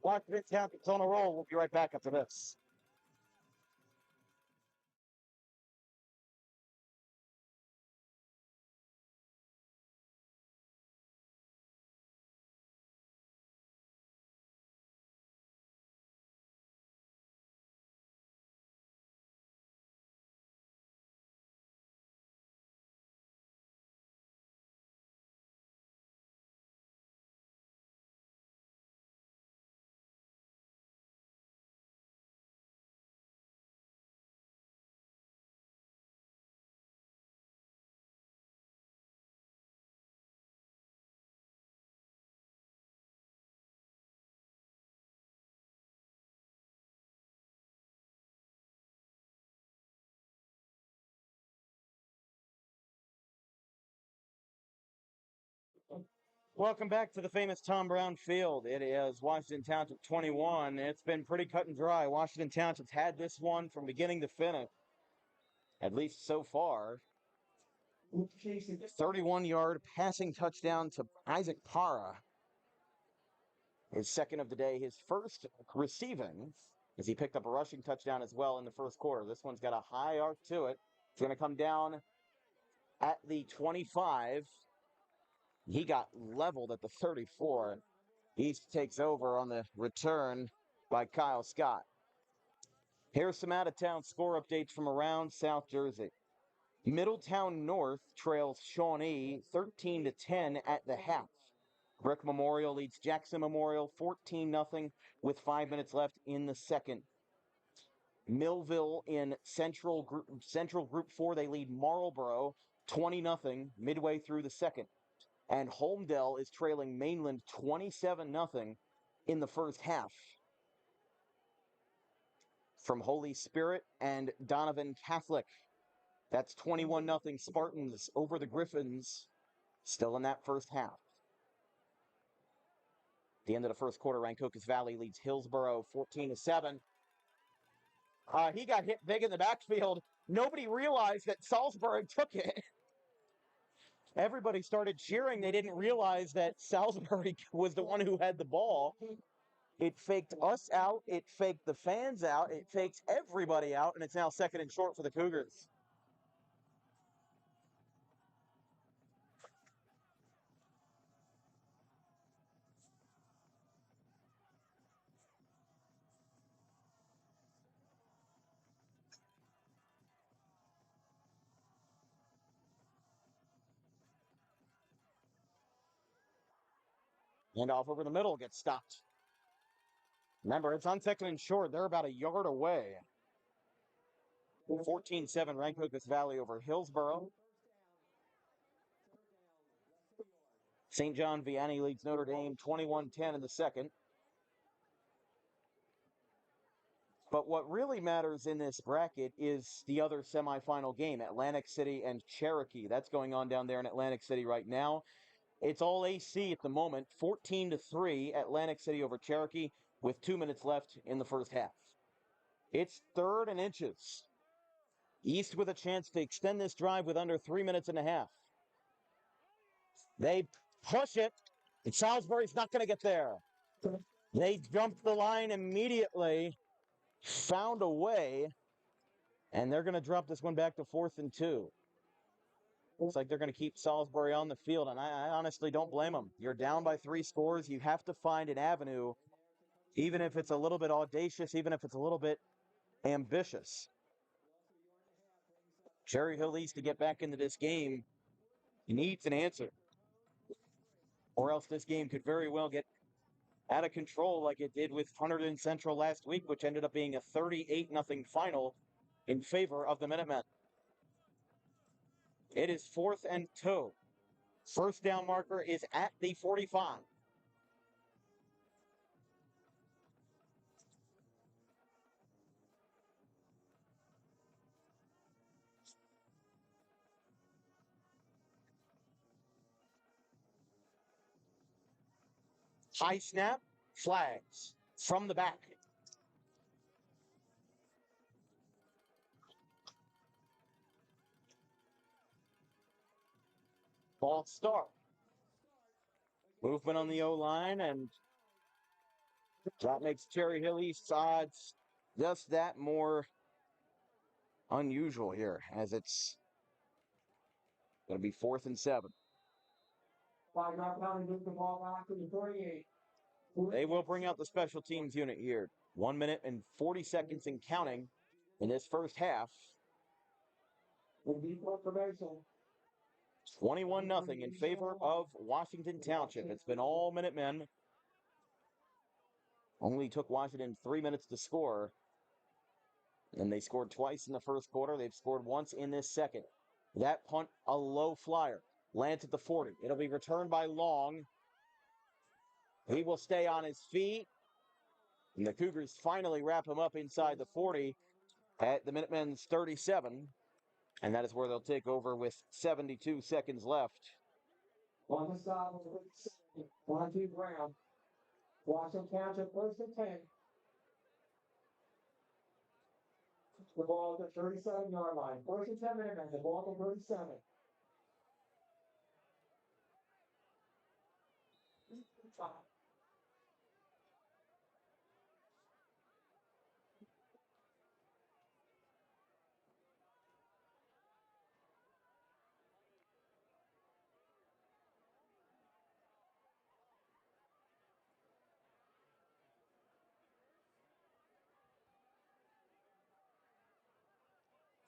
Washington Township's on a roll. We'll be right back after this. Welcome back to the famous Tom Brown Field. It is Washington Township 21. It's been pretty cut and dry. Washington Township's had this one from beginning to finish, at least so far. 31-yard passing touchdown to Isaac Para. His second of the day, his first receiving, as he picked up a rushing touchdown as well in the first quarter. This one's got a high arc to it. It's going to come down at the 25. He got leveled at the 34. East takes over on the return by Kyle Scott. Here's some out-of-town score updates from around South Jersey. Middletown North trails Shawnee 13-10 at the half. Brick Memorial leads Jackson Memorial 14-0 with 5 minutes left in the second. Millville in Central Group 4, they lead Marlboro 20-0 midway through the second. And Holmdel is trailing Mainland 27-0 in the first half. From Holy Spirit and Donovan Catholic, that's 21-0 Spartans over the Griffins, still in that first half. At the end of the first quarter, Rancocas Valley leads Hillsboro 14-7. He got hit big in the backfield. Nobody realized that Salisbury took it. Everybody started cheering. They didn't realize that Salisbury was the one who had the ball. It faked us out. It faked the fans out. It fakes everybody out, and it's now second and short for the Cougars. Handoff over the middle gets stopped. Remember, it's on second and short. They're about a yard away. 14-7 Rancocas Valley over Hillsboro. St. John Vianney leads Notre Dame 21-10 in the second. But what really matters in this bracket is the other semifinal game, Atlantic City and Cherokee. That's going on down there in Atlantic City right now. It's all AC at the moment, 14-3 Atlantic City over Cherokee with 2 minutes left in the first half. It's third and inches. East with a chance to extend this drive with under 3 minutes and a half. They push it, and Salisbury's not going to get there. They jumped the line immediately, found a way, and they're going to drop this one back to 4th and 2. Looks like they're going to keep Salisbury on the field, and I honestly don't blame them. You're down by 3 scores. You have to find an avenue, even if it's a little bit audacious, even if it's a little bit ambitious. Cherry Hill East to get back into this game needs an answer, or else this game could very well get out of control like it did with Hunterdon Central last week, which ended up being a 38-0 final in favor of the Minutemen. It is 4th and 2. First down marker is at the 45. High snap, flags from the back. Ball start. Movement on the O-line, and that makes Cherry Hill East's odds just that more unusual here, as it's going to be 4th and 7. They will bring out the special teams unit here. 1 minute and 40 seconds and counting in this first half. 21-0 in favor of Washington Township. It's been all Minutemen. Only took Washington 3 minutes to score. And they scored twice in the first quarter. They've scored once in this second. That punt, a low flyer, lands at the 40. It'll be returned by Long. He will stay on his feet. And the Cougars finally wrap him up inside the 40 at the Minutemen's 37. And that is where they'll take over with 72 seconds left. 1-2 ground. Washington Township first and 10. The ball at the 37-yard line. First and 10 Minutemen. The ball at the 37.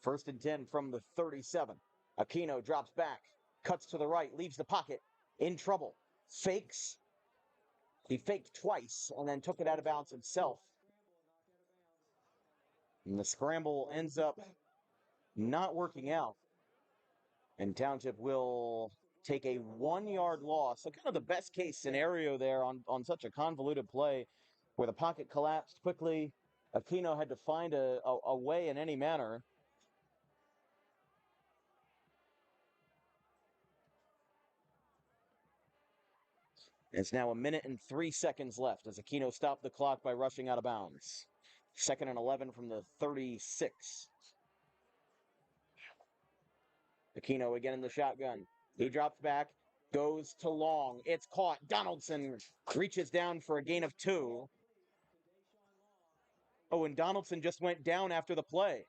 First and 10 from the 37. Aquino drops back, cuts to the right, leaves the pocket, in trouble, fakes. He faked twice and then took it out of bounds himself. And the scramble ends up not working out. And Township will take a 1-yard loss. So kind of the best case scenario there on such a convoluted play where the pocket collapsed quickly. Aquino had to find a way in any manner. It's now 1 minute and 3 seconds left as Aquino stopped the clock by rushing out of bounds. 2nd and 11 from the 36. Aquino again in the shotgun. He drops back, goes to long. It's caught. Donaldson reaches down for a gain of 2. Oh, and Donaldson just went down after the play.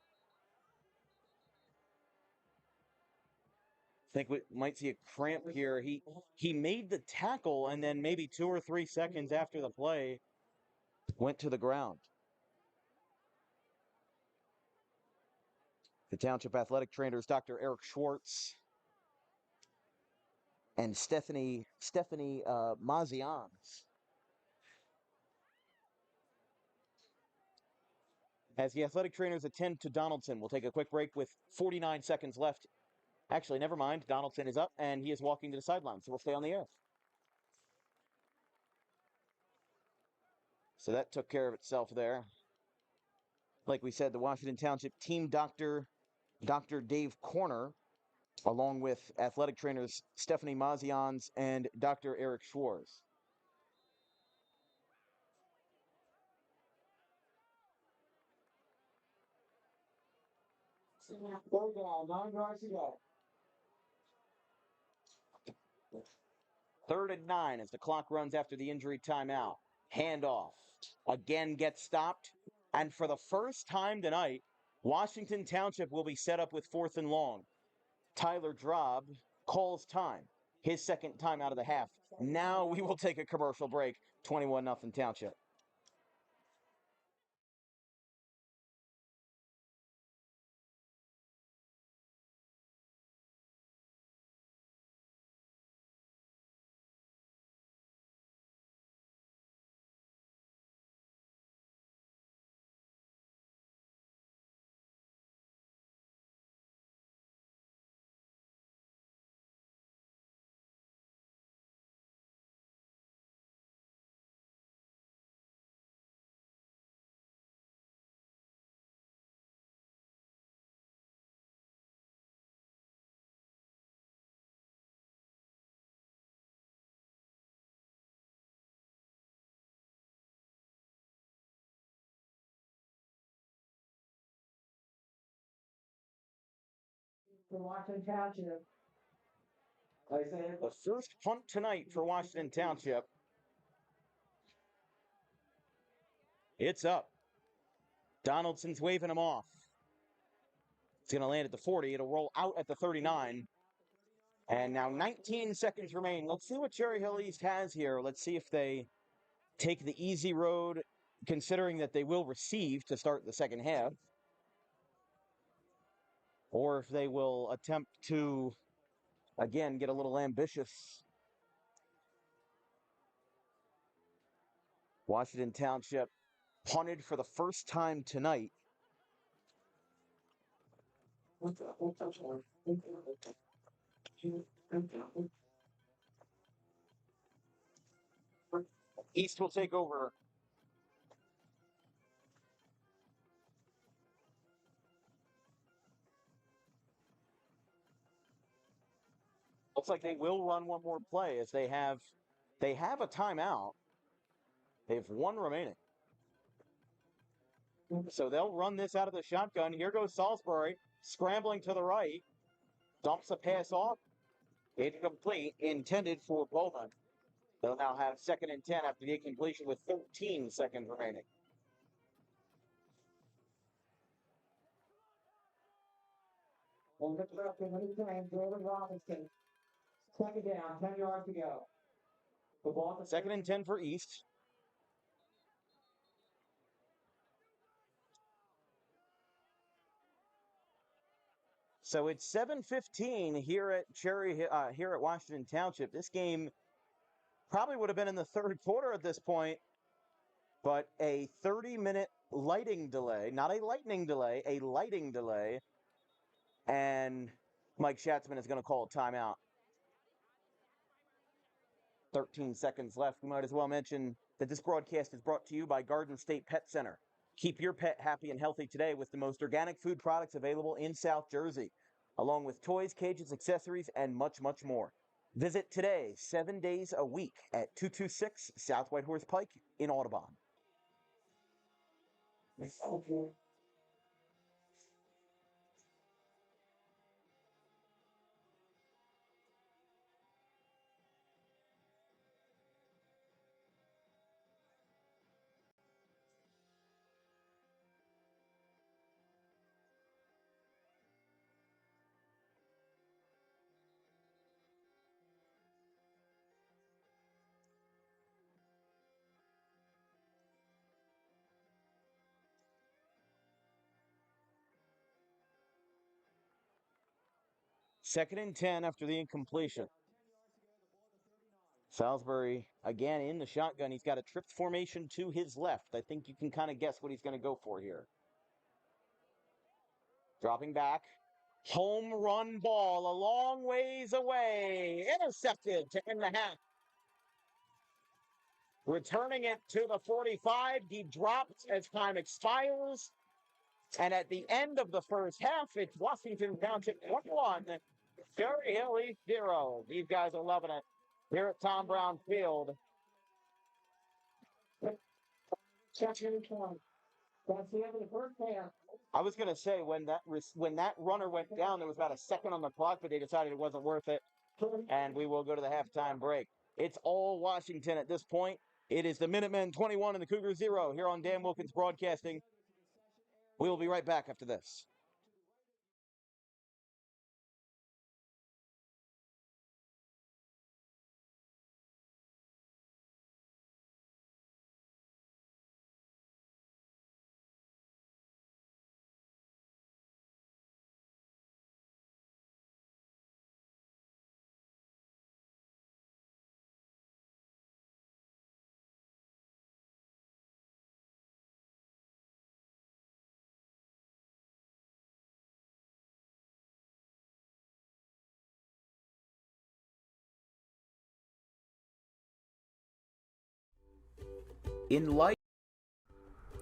I think we might see a cramp here. He made the tackle and then maybe 2 or 3 seconds after the play went to the ground. The Township athletic trainers, Dr. Eric Schwartz and Stephanie Mazians. As the athletic trainers attend to Donaldson, we'll take a quick break with 49 seconds left. Actually, never mind. Donaldson is up, and he is walking to the sideline, so we'll stay on the air. So that took care of itself there. Like we said, the Washington Township team doctor, Dr. Dave Corner, along with athletic trainers Stephanie Mazians and Dr. Eric Schwartz. Third down, 9 yards to go. 3rd and 9 as the clock runs after the injury timeout. Handoff. Again gets stopped. And for the first time tonight, Washington Township will be set up with 4th and long. Tyler Drob calls time. His second time out of the half. Now we will take a commercial break. 21-0 Township. For Washington Township. The first punt tonight for Washington Township. It's up. Donaldson's waving him off. It's going to land at the 40. It'll roll out at the 39. And now 19 seconds remain. Let's see what Cherry Hill East has here. Let's see if they take the easy road, considering that they will receive to start the second half, or if they will attempt to, again, get a little ambitious. Washington Township punted for the first time tonight. East will take over. Looks like they will run one more play as they have They have a timeout. They have one remaining. So they'll run this out of the shotgun. Here goes Salisbury, scrambling to the right. Dumps a pass off. Incomplete, intended for Bowman. They'll now have 2nd and 10 after the incompletion with 13 seconds remaining. On the left, Jordan Robinson. 2nd down, 10 yards to go. The ball to 2nd and 10 for East. So it's 7:15 here at here at Washington Township. This game probably would have been in the 3rd quarter at this point, but a 30-minute lighting delay, not a lightning delay, a lighting delay, and Mike Schatzman is going to call a timeout. 13 seconds left. We might as well mention that this broadcast is brought to you by Garden State Pet Center. Keep your pet happy and healthy today with the most organic food products available in South Jersey, along with toys, cages, accessories, and much, much more. Visit today, 7 days a week at 226 South Whitehorse Pike in Audubon. Second and 10 after the incompletion. Salisbury again in the shotgun. He's got a tripped formation to his left. I think you can kind of guess what he's going to go for here. Dropping back. Home run ball a long ways away. Intercepted to end the half. Returning it to the 45. He dropped as time expires. And at the end of the first half, it's Washington Township 1-1. Cherry Hill East 0. These guys are loving it here at Tom Brown Field. That's the end of the first half. I was going to say, when that runner went down, there was about a second on the clock, but they decided it wasn't worth it. And we will go to the halftime break. It's all Washington at this point. It is the Minutemen 21 and the Cougars 0 here on Dan Wilkins Broadcasting. We will be right back after this. In light,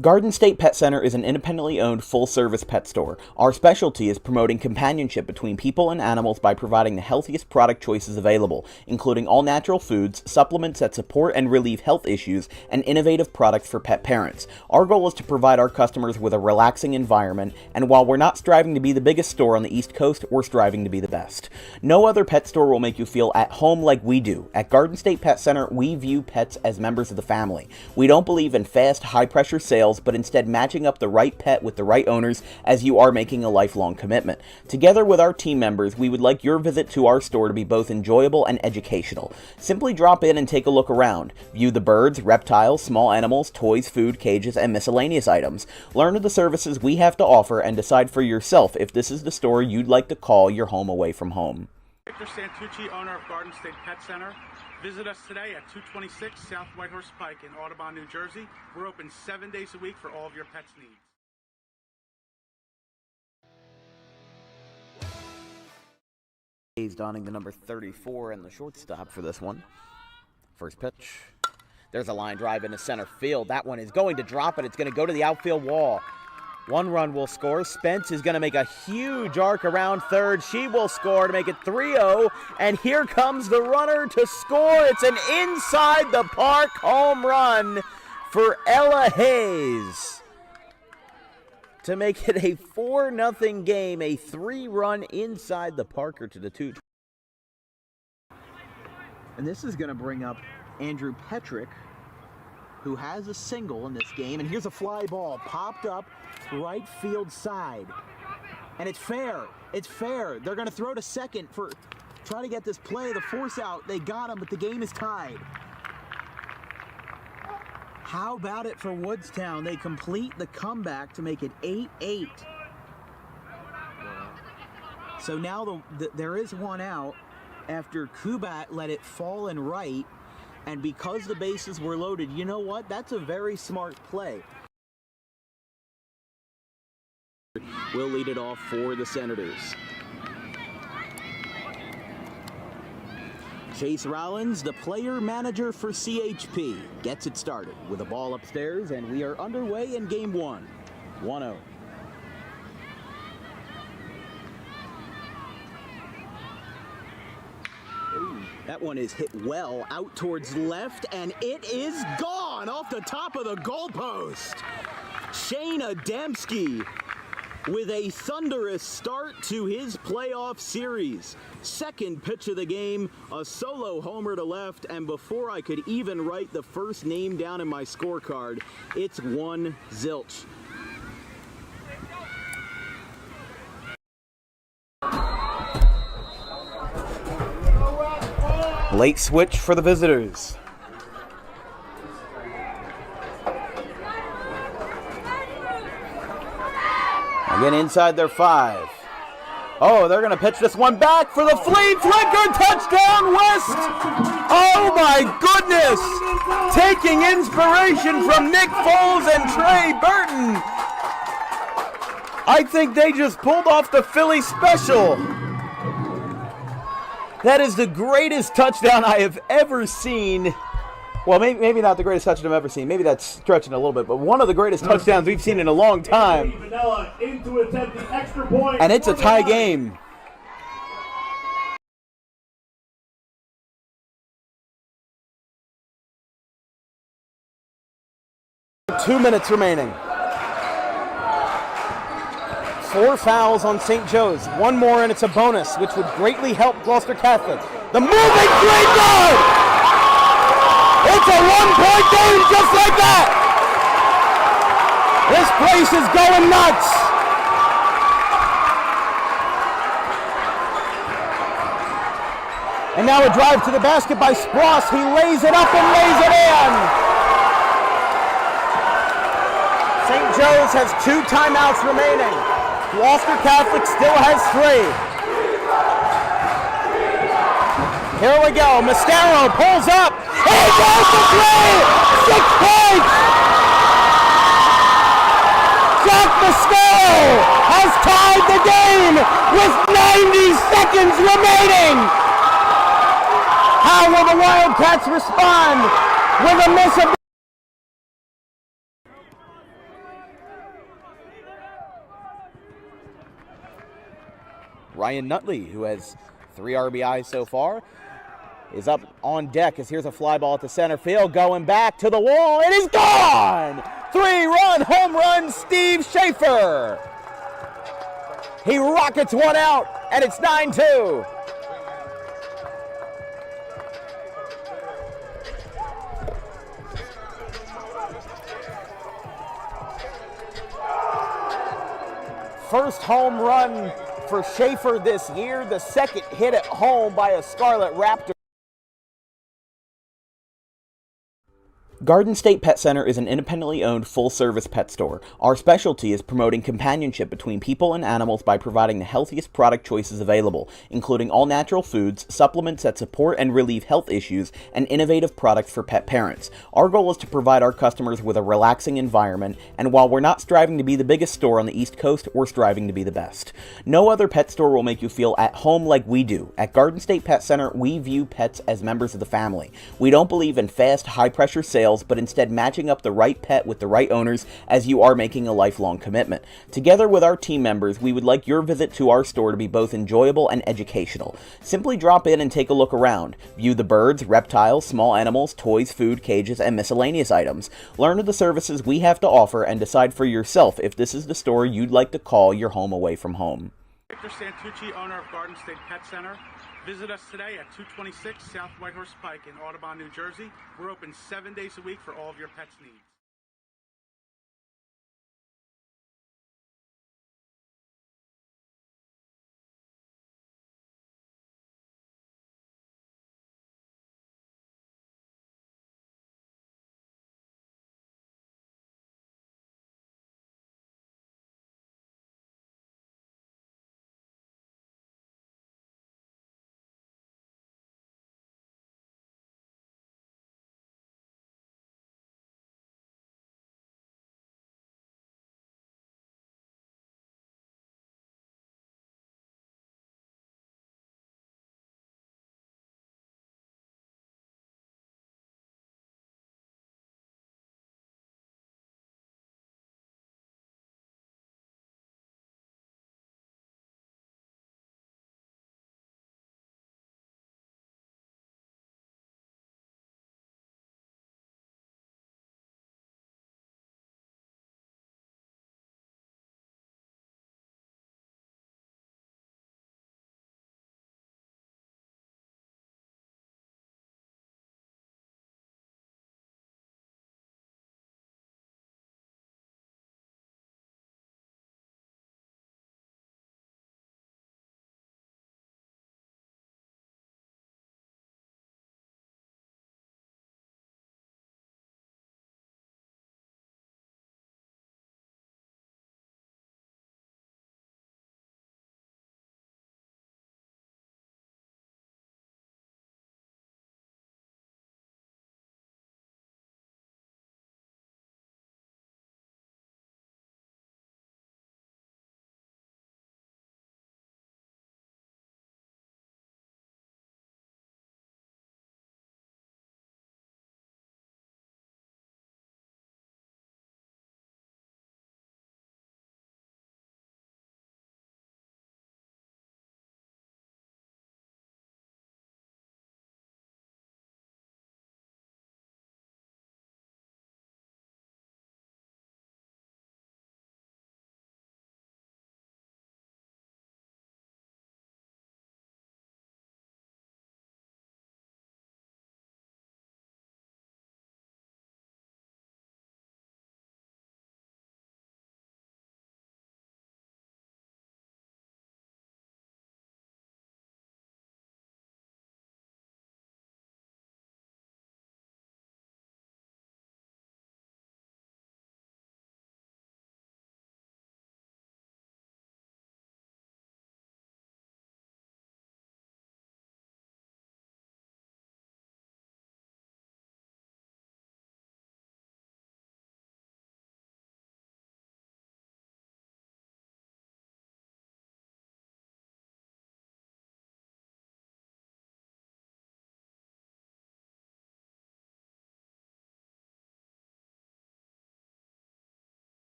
Garden State Pet Center is an independently owned full-service pet store. Our specialty is promoting companionship between people and animals by providing the healthiest product choices available, including all-natural foods, supplements that support and relieve health issues, and innovative products for pet parents. Our goal is to provide our customers with a relaxing environment, and while we're not striving to be the biggest store on the East Coast, we're striving to be the best. No other pet store will make you feel at home like we do. At Garden State Pet Center, we view pets as members of the family. We don't believe in fast, high-pressure sales, but instead matching up the right pet with the right owners, as you are making a lifelong commitment. Together with our team members, we would like your visit to our store to be both enjoyable and educational. Simply drop in and take a look around. View the birds, reptiles, small animals, toys, food, cages, and miscellaneous items. Learn of the services we have to offer and decide for yourself if this is the store you'd like to call your home away from home. Victor Santucci, owner of Garden State Pet Center. Visit us today at 226 South Whitehorse Pike in Audubon, New Jersey. We're open 7 days a week for all of your pets' needs. Donning the number 34 and the shortstop for this one. First pitch. There's a line drive into center field. That one is going to drop it. It's going to go to the outfield wall. One run will score. Spence is going to make a huge arc around third. She will score to make it 3-0. And here comes the runner to score. It's an inside the park home run for Ella Hayes to make it a 4-0 game, a 3-run inside the Parker to the 2. And this is going to bring up Andrew Petrick, who has a single in this game. And here's a fly ball popped up right field side. And it's fair. It's fair. They're going to throw to second for try to get this play. The force out. They got him, but the game is tied. How about it for Woodstown? They complete the comeback to make it 8-8. So now there is one out after Kubat let it fall in right. And because the bases were loaded, you know what? That's a very smart play. We'll lead it off for the Senators. Chase Rollins, the player manager for CHP, gets it started with a ball upstairs, and we are underway in game 1. 1-0. That one is hit well out towards left, and it is gone off the top of the goalpost. Shane Adamski with a thunderous start to his playoff series. Second pitch of the game, a solo homer to left, and before I could even write the first name down in my scorecard, it's 1 zilch. Late switch for the visitors. Again inside their 5. Oh, they're going to pitch this one back for the flea flicker. Touchdown, West! Oh my goodness! Taking inspiration from Nick Foles and Trey Burton. I think they just pulled off the Philly special. That is the greatest touchdown I have ever seen. Well, maybe not the greatest touchdown I've ever seen. Maybe that's stretching a little bit, but one of the greatest touchdowns we've seen in a long time. And it's a tie game. Two minutes remaining. 4 fouls on St. Joe's. One more and it's a bonus, which would greatly help Gloucester Catholic. The moving green guard! It's a one-point game just like that! This place is going nuts! And now a drive to the basket by Spross. He lays it up and lays it in! St. Joe's has 2 timeouts remaining. Gloucester Catholic still has 3. Here we go. Mascaro pulls up. He goes to 3. 6 points. Jack Mascaro has tied the game with 90 seconds remaining. How will the Wildcats respond with a miss of Ryan Nutley, who has 3 RBIs so far, is up on deck as here's a fly ball at the center field, going back to the wall. It is gone! 3-run home run, Steve Schaefer. He rockets one out, and it's 9-2. First home run for Schaefer this year, the second hit at home by a Scarlet Raptor. Garden State Pet Center is an independently owned full-service pet store. Our specialty is promoting companionship between people and animals by providing the healthiest product choices available, including all-natural foods, supplements that support and relieve health issues, and innovative products for pet parents. Our goal is to provide our customers with a relaxing environment, and while we're not striving to be the biggest store on the East Coast, we're striving to be the best. No other pet store will make you feel at home like we do. At Garden State Pet Center, we view pets as members of the family. We don't believe in fast, high-pressure sales animals, but instead matching up the right pet with the right owners, as you are making a lifelong commitment. Together with our team members, we would like your visit to our store to be both enjoyable and educational. Simply drop in and take a look around. View the birds, reptiles, small animals, toys, food, cages, and miscellaneous items. Learn of the services we have to offer and decide for yourself if this is the store you'd like to call your home away from home. Victor Santucci, owner of Garden State Pet Center. Visit us today at 226 South Whitehorse Pike in Audubon, New Jersey. We're open 7 days a week for all of your pets' needs.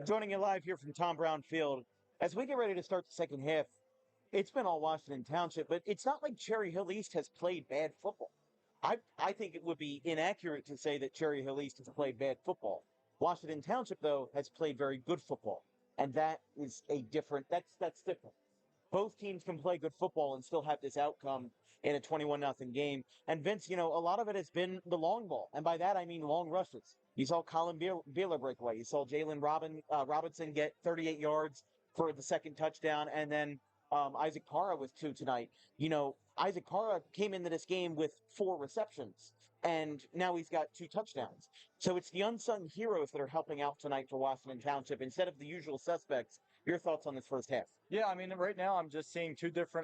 Joining you live here from Tom Brown Field. As we get ready to start the second half, it's been all Washington Township, but it's not like Cherry Hill East has played bad football. I think it would be inaccurate to say that Cherry Hill East has played bad football. Washington Township, though, has played very good football, and that is a different. That's different. Both teams can play good football and still have this outcome in a 21-0 game. And Vince, a lot of it has been the long ball. And by that, I mean long rushes. You saw Colin Beeler break away. You saw Jalen Robinson get 38 yards for the second touchdown. And then Isaac Para with 2 tonight. Isaac Para came into this game with 4 receptions. And now he's got 2 touchdowns. So it's the unsung heroes that are helping out tonight for Washington Township instead of the usual suspects. Your thoughts on this first half? Yeah, I mean, right now I'm just seeing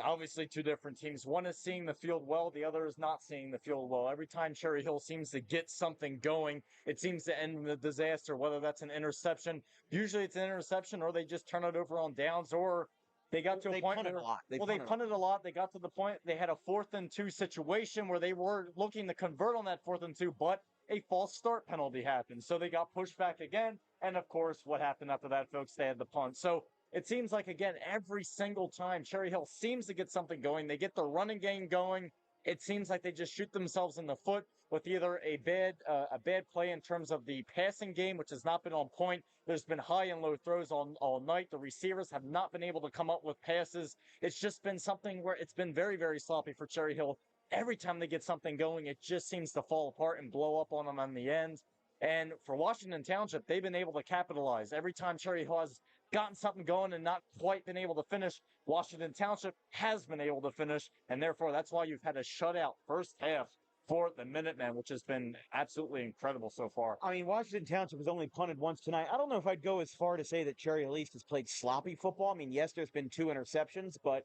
obviously two different teams. One is seeing the field well, the other is not seeing the field well. Every time Cherry Hill seems to get something going, it seems to end in a disaster, whether that's an interception. Usually it's an interception, or they just turn it over on downs, or they got to a point punted where, a lot. they punted a lot. They got to the point they had a 4th and 2 situation where they were looking to convert on that 4th and 2, but a false start penalty happened. So they got pushed back again. And of course, what happened after that, folks? They had the punt. So it seems like, again, every single time Cherry Hill seems to get something going, they get the running game going. It seems like they just shoot themselves in the foot with either a bad play in terms of the passing game, which has not been on point. There's been high and low throws all night. The receivers have not been able to come up with passes. It's just been something where it's been very, very sloppy for Cherry Hill. Every time they get something going, it just seems to fall apart and blow up on them on the end. And for Washington Township, they've been able to capitalize. Every time Cherry Hill has gotten something going and not quite been able to finish, Washington Township has been able to finish, and therefore that's why you've had a shutout first half for the Minutemen, which has been absolutely incredible so far. I mean, Washington Township has only punted once tonight. I don't know if I'd go as far to say that Cherry Hill East has played sloppy football. I mean, yes, there's been 2 interceptions, but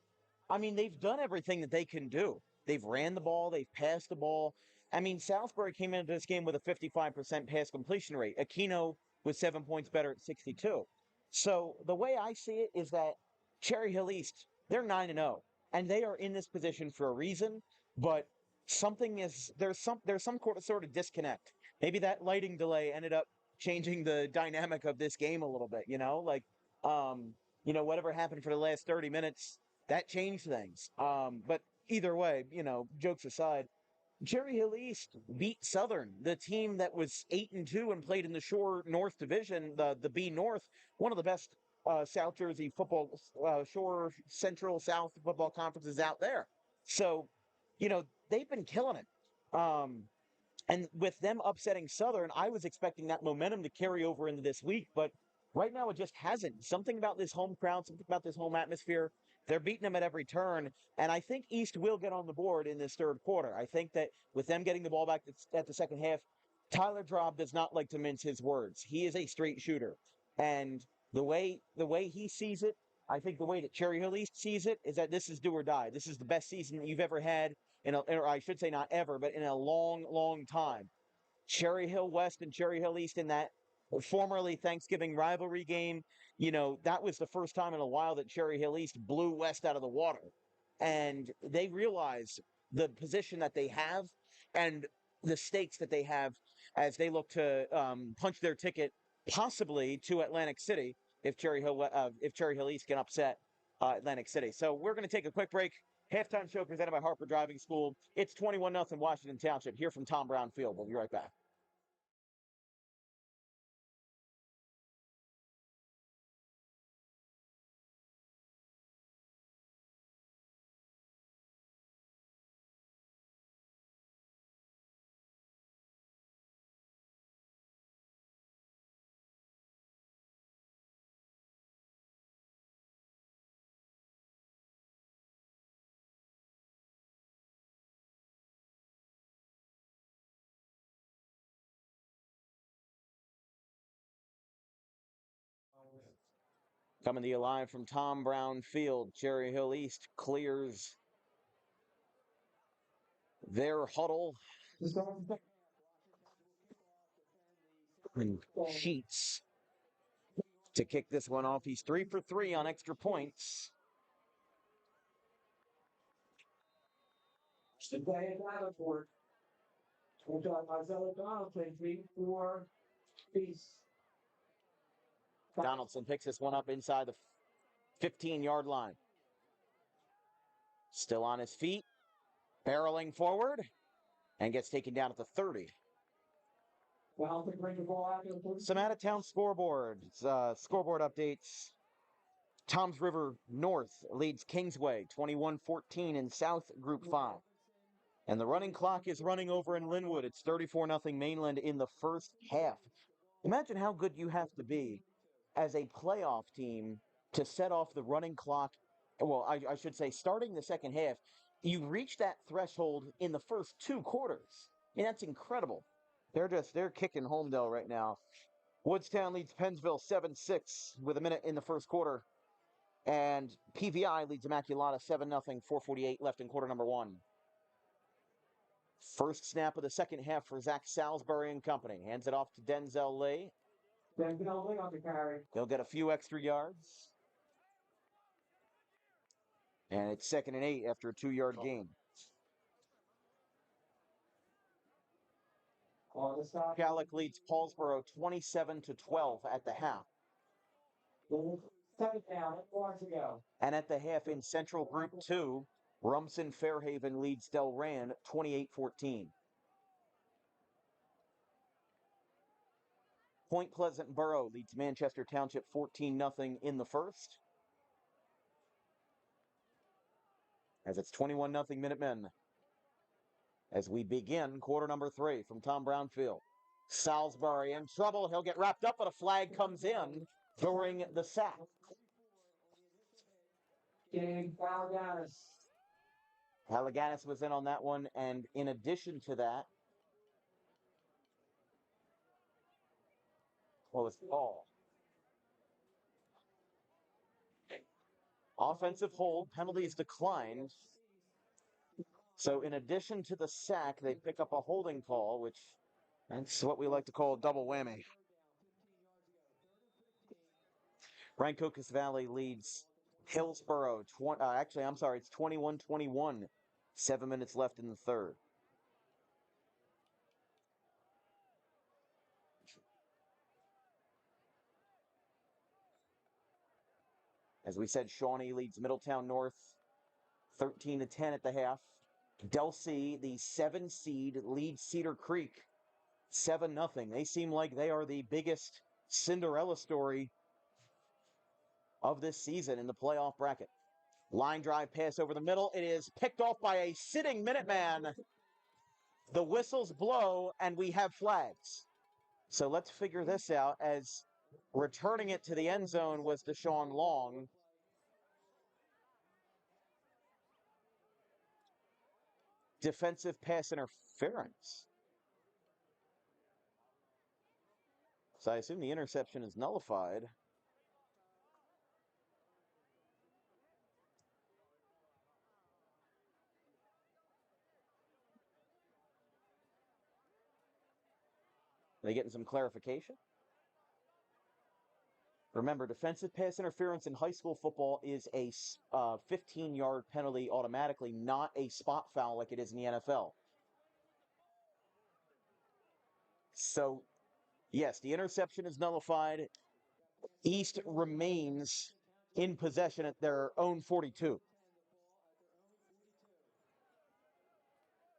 I mean, they've done everything that they can do. They've ran the ball, they've passed the ball. I mean, Southbury came into this game with a 55% pass completion rate. Aquino was 7 points better at 62. So the way I see it is that Cherry Hill East, they're 9-0, and they are in this position for a reason, but there's some sort of disconnect. Maybe that lighting delay ended up changing the dynamic of this game a little bit, whatever happened for the last 30 minutes, that changed things. But either way, jokes aside, Cherry Hill East beat Southern, the team that was 8-2 and played in the Shore North Division, the B North, one of the best South Jersey football, Shore Central South football conferences out there. So, they've been killing it. And with them upsetting Southern, I was expecting that momentum to carry over into this week, but right now it just hasn't. Something about this home crowd, something about this home atmosphere, they're beating them at every turn. And I think East will get on the board in this third quarter. I think that with them getting the ball back at the second half, Tyler Drob does not like to mince his words. He is a straight shooter. And the way he sees it, I think the way that Cherry Hill East sees it is that this is do or die. This is the best season that you've ever had or I should say not ever, but in a long, long time. Cherry Hill West and Cherry Hill East in that formerly Thanksgiving rivalry game, that was the first time in a while that Cherry Hill East blew West out of the water. And they realize the position that they have and the stakes that they have as they look to punch their ticket possibly to Atlantic City if Cherry Hill East can upset Atlantic City. So we're going to take a quick break. Halftime show presented by Harper Driving School. It's 21-0 Washington Township here from Tom Brown Field. We'll be right back. Coming to you live from Tom Brown Field, Cherry Hill East clears their huddle and Sheets to kick this one off. He's 3 for 3 on extra points. Today at Davenport, Isaiah Donald playing 3 for East. Donaldson picks this one up inside the 15-yard line. Still on his feet, barreling forward, and gets taken down at the 30. Some out-of-town scoreboard updates. Toms River North leads Kingsway 21-14 in South Group 5. And the running clock is running over in Linwood. It's 34-0 Mainland in the first half. Imagine how good you have to be as a playoff team to set off the running clock. Well, I should say starting the second half, you reach that threshold in the first 2 quarters. I mean, that's incredible. They're kicking Homedale right now. Woodstown leads Pennsville 7-6 with a minute in the first quarter. And PVI leads Immaculata 7-0, 4:48 left in quarter number 1. First snap of the second half for Zach Salisbury and company. Hands it off to Denzel Lee. Denzel Lee on the carry. He'll get a few extra yards. And it's 2nd and 8 after a 2-yard gain. Gallic leads Paulsboro 27-12 at the half. 7 down, 4 to go. And at the half in Central Group 2, Rumson Fairhaven leads Delran 28-14. Point Pleasant Borough leads Manchester Township 14-0 in the first. As it's 21-0 Minutemen. As we begin quarter number 3 from Tom Brown Field. Salisbury in trouble. He'll get wrapped up, but a flag comes in during the sack. Halliganis was in on that one, and in addition to that, what was the call? Offensive hold, penalties declined. So in addition to the sack, they pick up a holding call, which that's what we like to call a double whammy. Rancocas Valley leads Hillsboro. It's 21-21. 7 minutes left in the third. As we said, Shawnee leads Middletown North 13-10 at the half. Delsea, the 7 seed, leads Cedar Creek 7-0. They seem like they are the biggest Cinderella story of this season in the playoff bracket. Line drive pass over the middle. It is picked off by a sitting Minuteman. The whistles blow, and we have flags. So let's figure this out, as returning it to the end zone was Deshaun Long. Defensive pass interference. So I assume the interception is nullified. Are they getting some clarification? Remember, defensive pass interference in high school football is a 15-yard penalty automatically, not a spot foul like it is in the NFL. So, yes, the interception is nullified. East remains in possession at their own 42.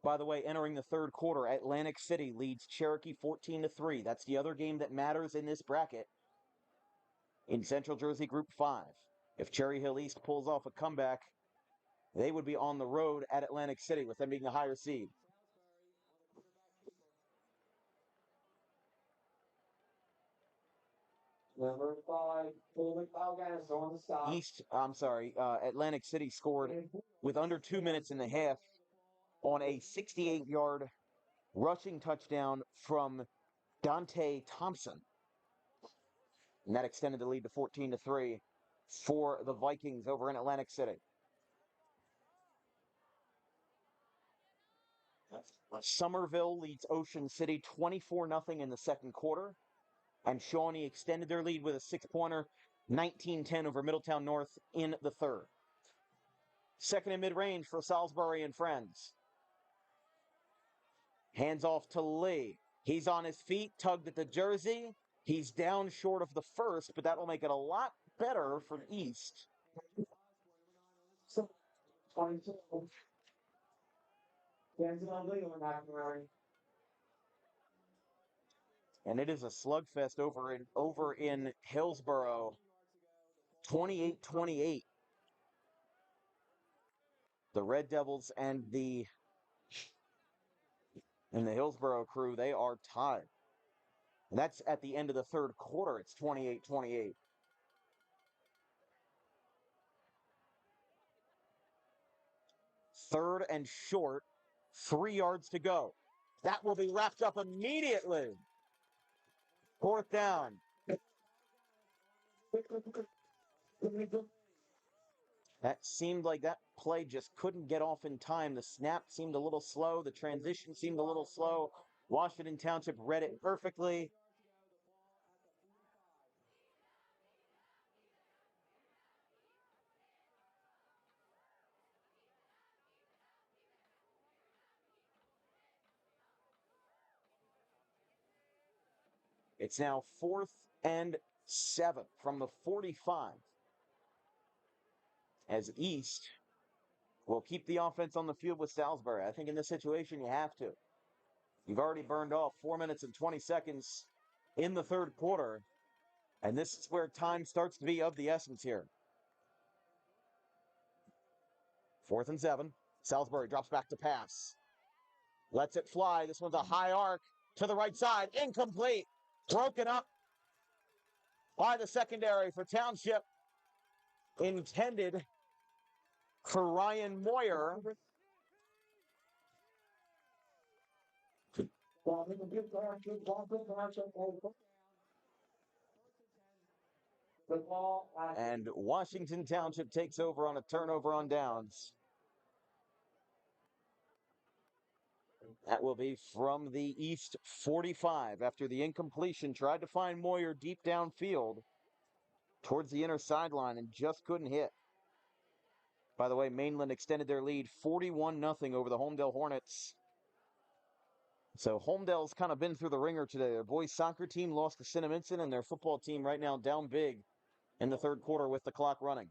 By the way, entering the third quarter, Atlantic City leads Cherokee 14-3. That's the other game that matters in this bracket in Central Jersey Group 5. If Cherry Hill East pulls off a comeback, they would be on the road at Atlantic City with them being the higher seed. Number 5, Halliganis on the stop. Atlantic City scored with under 2 minutes in the half on a 68-yard rushing touchdown from Dante Thompson. And that extended the lead to 14-3 for the Vikings over in Atlantic City. Somerville leads Ocean City 24-0 in the second quarter. And Shawnee extended their lead with a 6-pointer, 19-10 over Middletown North in the third. Second and mid-range for Salisbury and friends. Hands off to Lee. He's on his feet, tugged at the jersey. He's down short of the first, but that will make it a lot better for East. 22. Kansas on legal in McNamara. And it is a slugfest over in Hillsboro. 28-28. The Red Devils and the Hillsboro crew, they are tied. And that's at the end of the third quarter. It's 28-28. Third and short, 3 yards to go. That will be wrapped up immediately. Fourth down. That seemed like that play just couldn't get off in time. The snap seemed a little slow. The transition seemed a little slow. Washington Township read it perfectly. It's now 4th and 7 from the 45. As East will keep the offense on the field with Salisbury. I think in this situation you have to. You've already burned off 4 minutes and 20 seconds in the third quarter. And this is where time starts to be of the essence here. 4th and 7. Salisbury drops back to pass. Lets it fly. This one's a high arc to the right side. Incomplete. Broken up by the secondary for Township. Intended for Ryan Moyer. And Washington Township takes over on a turnover on downs. That will be from the East 45 after the incompletion. Tried to find Moyer deep downfield towards the inner sideline and just couldn't hit. By the way, Mainland extended their lead 41-0 over the Holmdel Hornets. So Holmdel's kind of been through the ringer today. Their boys soccer team lost to Cinnaminson, and their football team right now down big in the third quarter with the clock running.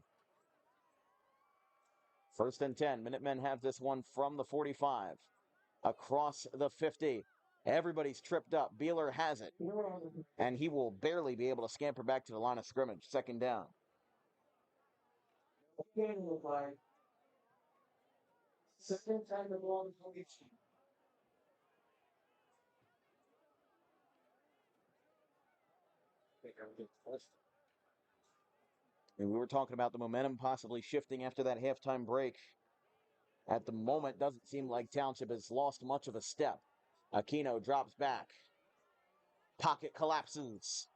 1st and 10. Minutemen have this one from the 45. Across the 50. Everybody's tripped up. Beeler has it. And he will barely be able to scamper back to the line of scrimmage. 2nd down. And we were talking about the momentum possibly shifting after that halftime break. At the moment, doesn't seem like Township has lost much of a step. Aquino drops back. Pocket collapses.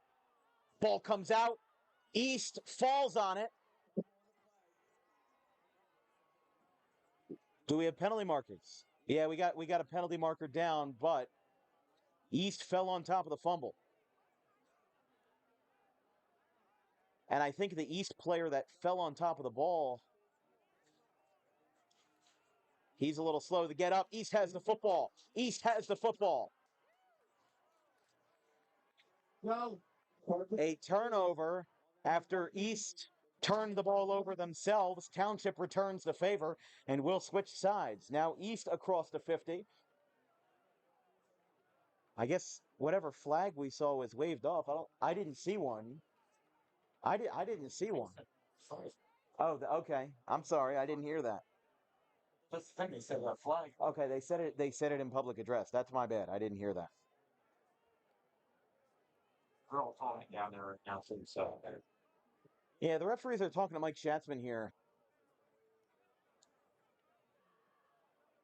Ball comes out. East falls on it. Do we have penalty markers? Yeah, we got a penalty marker down, but East fell on top of the fumble. And I think the East player that fell on top of the ball, he's a little slow to get up. East has the football. East has the football. No. A turnover after East turned the ball over themselves. Township returns the favor and will switch sides. Now East across the 50. I guess whatever flag we saw was waved off. I didn't see one. I didn't see one. Oh, okay. I'm sorry. I didn't hear that. That's the thing, they said that flag. Okay, they said it in public address. That's my bad. I didn't hear that. We're all talking down there right now, so. Yeah, the referees are talking to Mike Schatzman here.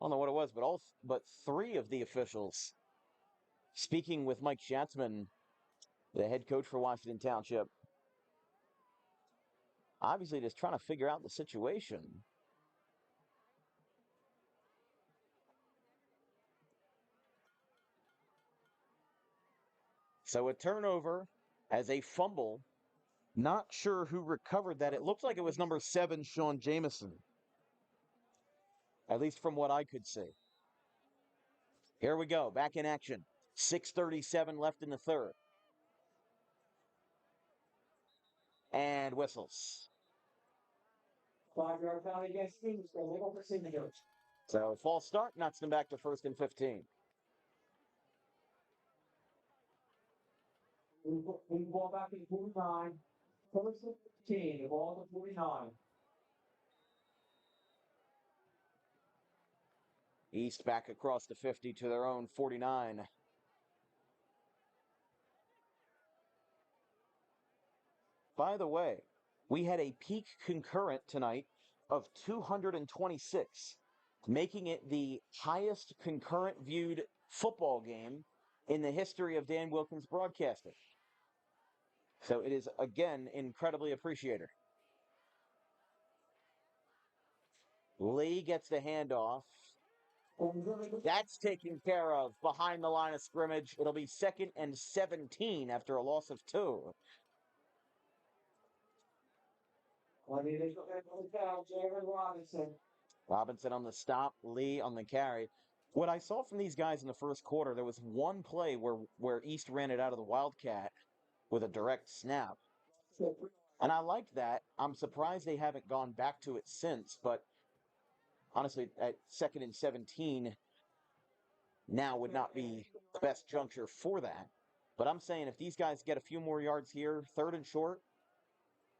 I don't know what it was, but 3 of the officials speaking with Mike Schatzman, the head coach for Washington Township, obviously just trying to figure out the situation. So a turnover as a fumble. Not sure who recovered that. It looked like it was number 7, Sean Jameson. At least from what I could see. Here we go, back in action. 6:37 left in the third. and whistles. 5-yard penalty against Kings. Go legal for signatures. So false start knocks them back to 1st and 15. We ball back in 49. 1st and 15. The ball to 49. East back across the 50 to their own 49. By the way, we had a peak concurrent tonight of 226, making it the highest concurrent viewed football game in the history of Dan Wilkins Broadcasting. So it is, again, incredibly appreciated. Lee gets the handoff. That's taken care of behind the line of scrimmage. It'll be 2nd and 17 after a loss of 2. Robinson on the stop, Lee on the carry. What I saw from these guys in the first quarter, there was one play where East ran it out of the Wildcat with a direct snap. And I liked that. I'm surprised they haven't gone back to it since, but honestly, at 2nd and 17 now would not be the best juncture for that. But I'm saying if these guys get a few more yards here, 3rd and short,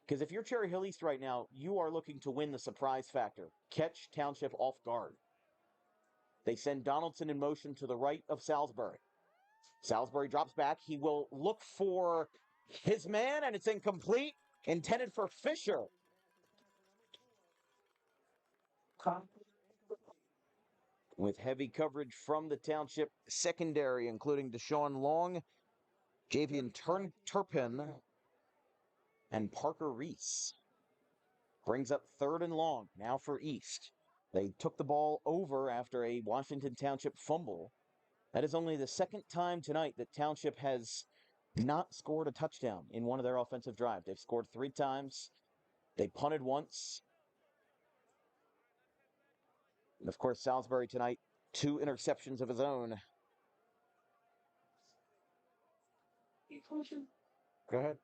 because if you're Cherry Hill East right now, you are looking to win the surprise factor. Catch Township off guard. They send Donaldson in motion to the right of Salisbury. Salisbury drops back. He will look for his man, and it's incomplete. Intended for Fisher. With heavy coverage from the Township secondary, including Deshaun Long, Javian Turpin, and Parker Reese. Brings up 3rd and long, now for East. They took the ball over after a Washington Township fumble. That is only the 2nd time tonight that Township has not scored a touchdown in one of their offensive drives. They've scored 3 times. They punted once. And of course, Salisbury tonight, 2 interceptions of his own. Go ahead.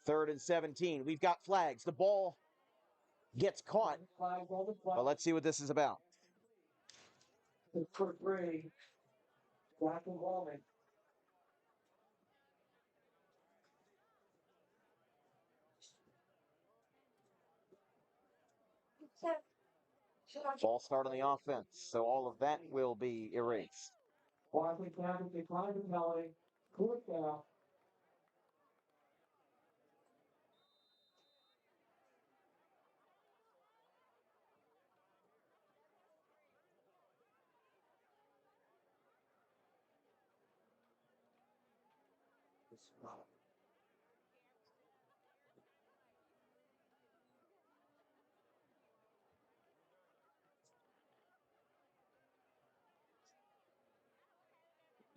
Third and 17. We've got flags. The ball gets caught. But let's see what this is about. For 3. Black and Ballman. False start on the offense, so all of that will be erased. Washington Township declined the penalty. 4th down.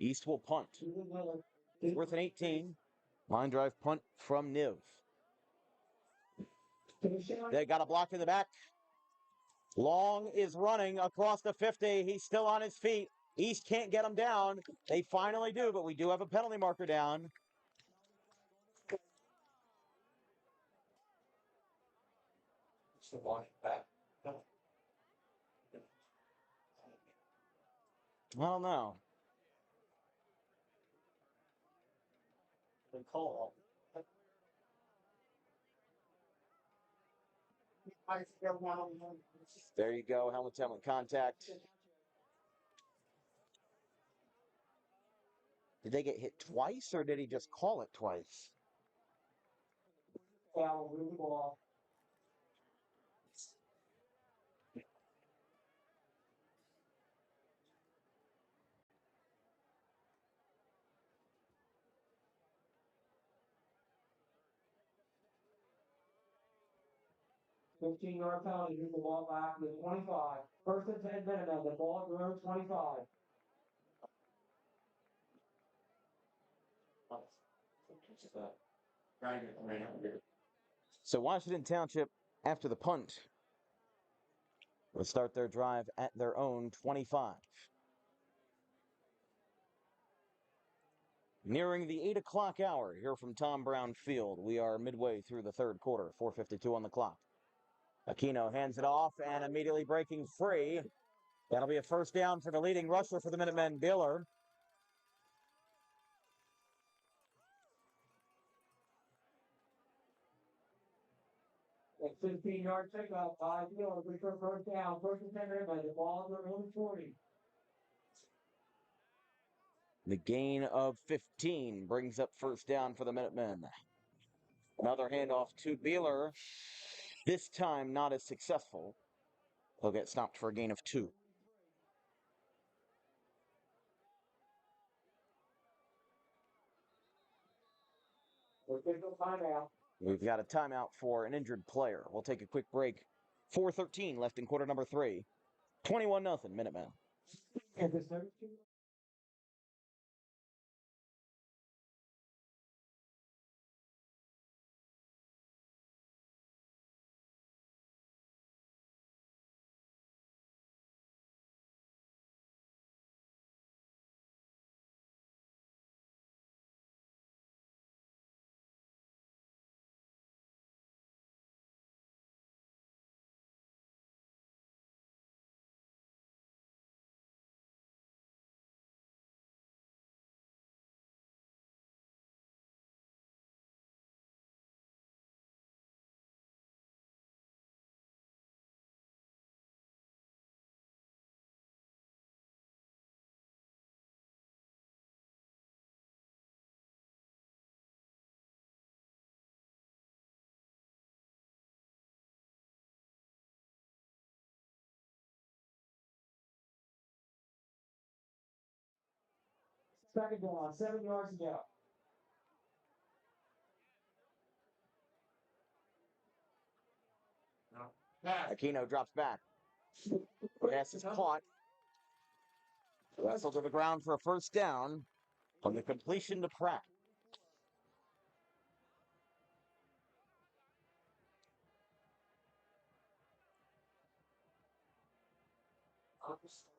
East will punt. It's worth an 18. Line drive punt from Niv. They got a block in the back. Long is running across the 50. He's still on his feet. East can't get him down. They finally do, but we do have a penalty marker down. I don't know. There you go. Helmet contact. Did they get hit twice, or did he just call it twice? Foul, move the ball. $15-yard penalty, move the ball back to the 25. 1st and 10 Minutemen, the ball at the road 25. So Washington Township, after the punt, will start their drive at their own 25. Nearing the 8 o'clock hour here from Tom Brown Field. We are midway through the third quarter, 4:52 on the clock. Aquino hands it off and immediately breaking free. That'll be a first down for the leading rusher for the Minutemen, Biller. A 15-yard pickup by Biller, return first down, first and 10 by the ball on their own 40. The gain of 15 brings up first down for the Minutemen. Another handoff to Beeler. This time not as successful. He'll get stopped for a gain of 2. We've got a timeout for an injured player. We'll take a quick break. 4:13 left in quarter number 3. 21-0 Minutemen. Second down, 7 yards to go. Aquino drops back. Pass is caught. Wrestled to the ground for a first down on the completion to Pratt.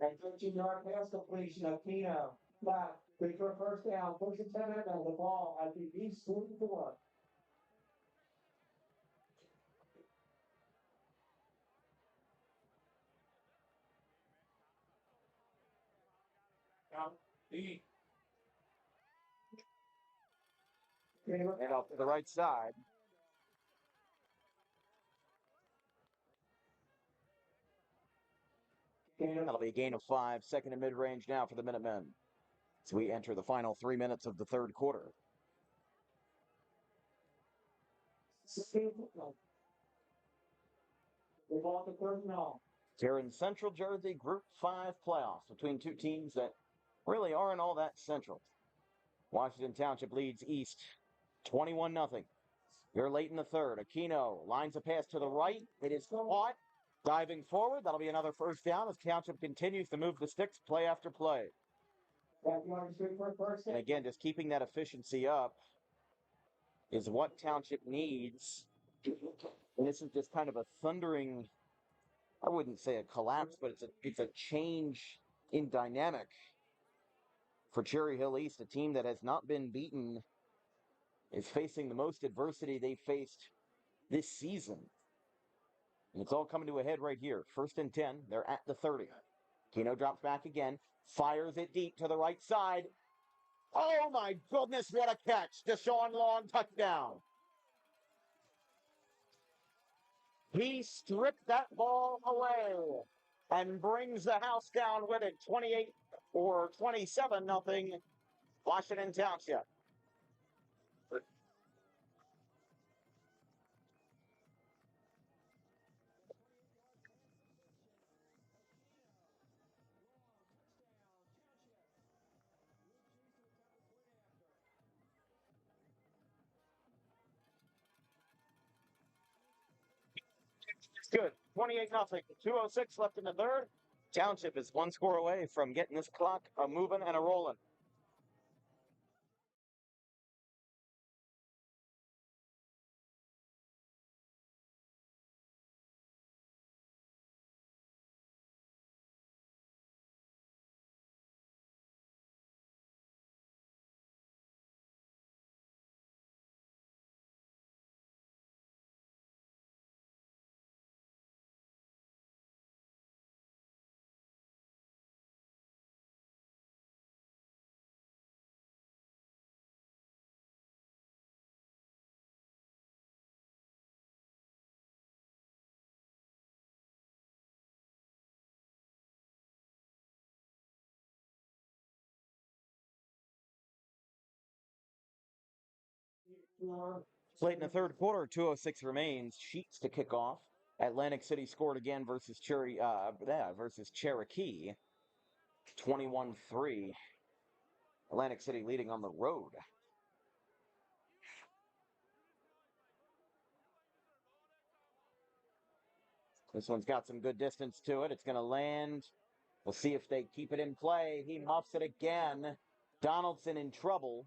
A 13-yard pass completion of Keno. Flat, return first down, first and 10 on the ball at the East 44. And off to the right side. That'll be a gain of 5. Second and mid-range now for the Minutemen. So we enter the final 3 minutes of the third quarter. Here in Central Jersey, Group 5 playoffs between two teams that really aren't all that central. Washington Township leads East 21-0. Here late in the third, Aquino lines a pass to the right. It is caught. Diving forward, that'll be another first down as Township continues to move the sticks play after play. And again, just keeping that efficiency up is what Township needs. And this is just kind of a thundering, I wouldn't say a collapse, but it's a change in dynamic for Cherry Hill East, a team that has not been beaten, is facing the most adversity they faced this season. And it's all coming to a head right here. First and 10, they're at the 30. Keno drops back again, fires it deep to the right side. Oh my goodness, what a catch. Deshaun Long, touchdown. He stripped that ball away and brings the house down with it. 28 or 27-0 Washington Township. Good. 28-0. 2:06 left in the third. Township is one score away from getting this clock a moving and a rolling. Late in the third quarter, 2:06 remains. Sheets to kick off. Atlantic City scored again versus Cherokee. 21-3. Atlantic City leading on the road. This one's got some good distance to it. It's going to land. We'll see if they keep it in play. He muffs it again. Donaldson in trouble.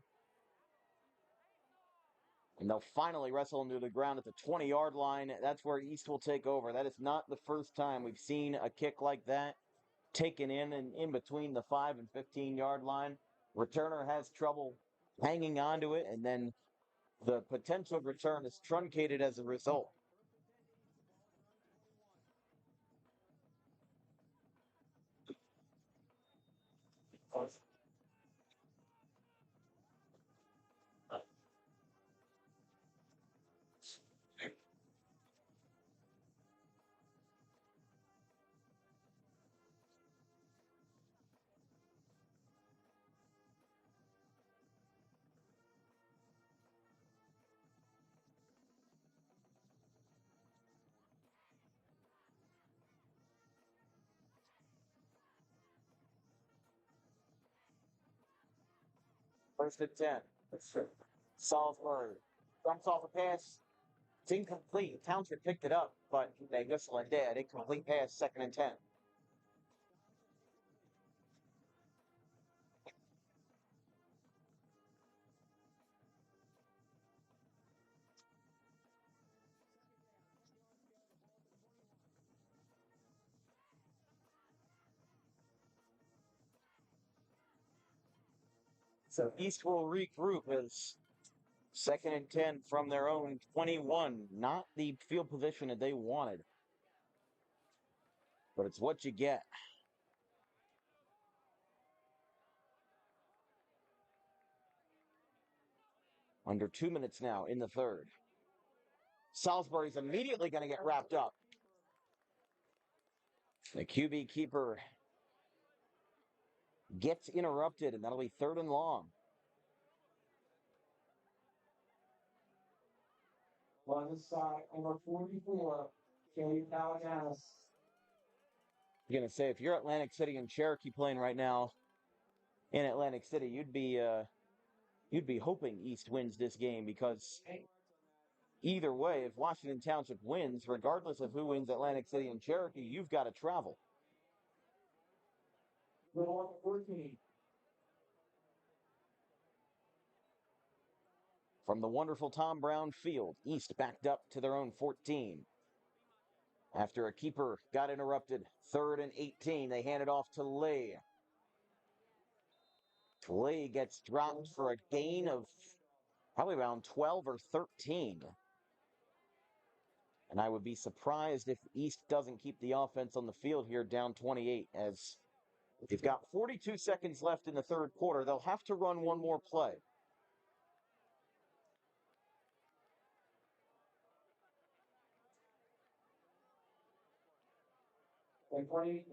And they'll finally wrestle him to the ground at the 20-yard line. That's where East will take over. That is not the first time we've seen a kick like that taken in between the 5 and 15-yard line. Returner has trouble hanging onto it, and then the potential return is truncated as a result. First and 10. Salisbury jumps off a pass. It's incomplete. Township picked it up, but they whistle it dead. Incomplete pass, 2nd and 10. So East will regroup as 2nd and 10 from their own 21. Not the field position that they wanted, but it's what you get. Under 2 minutes now in the third. Salisbury's immediately going to get wrapped up. The QB keeper gets interrupted, and that'll be 3rd and long. On the side, number 44, Kelly Palagianis. You're going to say, if you're Atlantic City and Cherokee playing right now in Atlantic City, you'd be hoping East wins this game, because either way, if Washington Township wins, regardless of who wins Atlantic City and Cherokee, you've got to travel. Number 14. From the wonderful Tom Brown Field, East backed up to their own 14. After a keeper got interrupted, 3rd and 18, they hand it off to Lee. Lee gets dropped for a gain of probably around 12 or 13. And I would be surprised if East doesn't keep the offense on the field here down 28, as they've got 42 seconds left in the third quarter. They'll have to run one more play. And 20,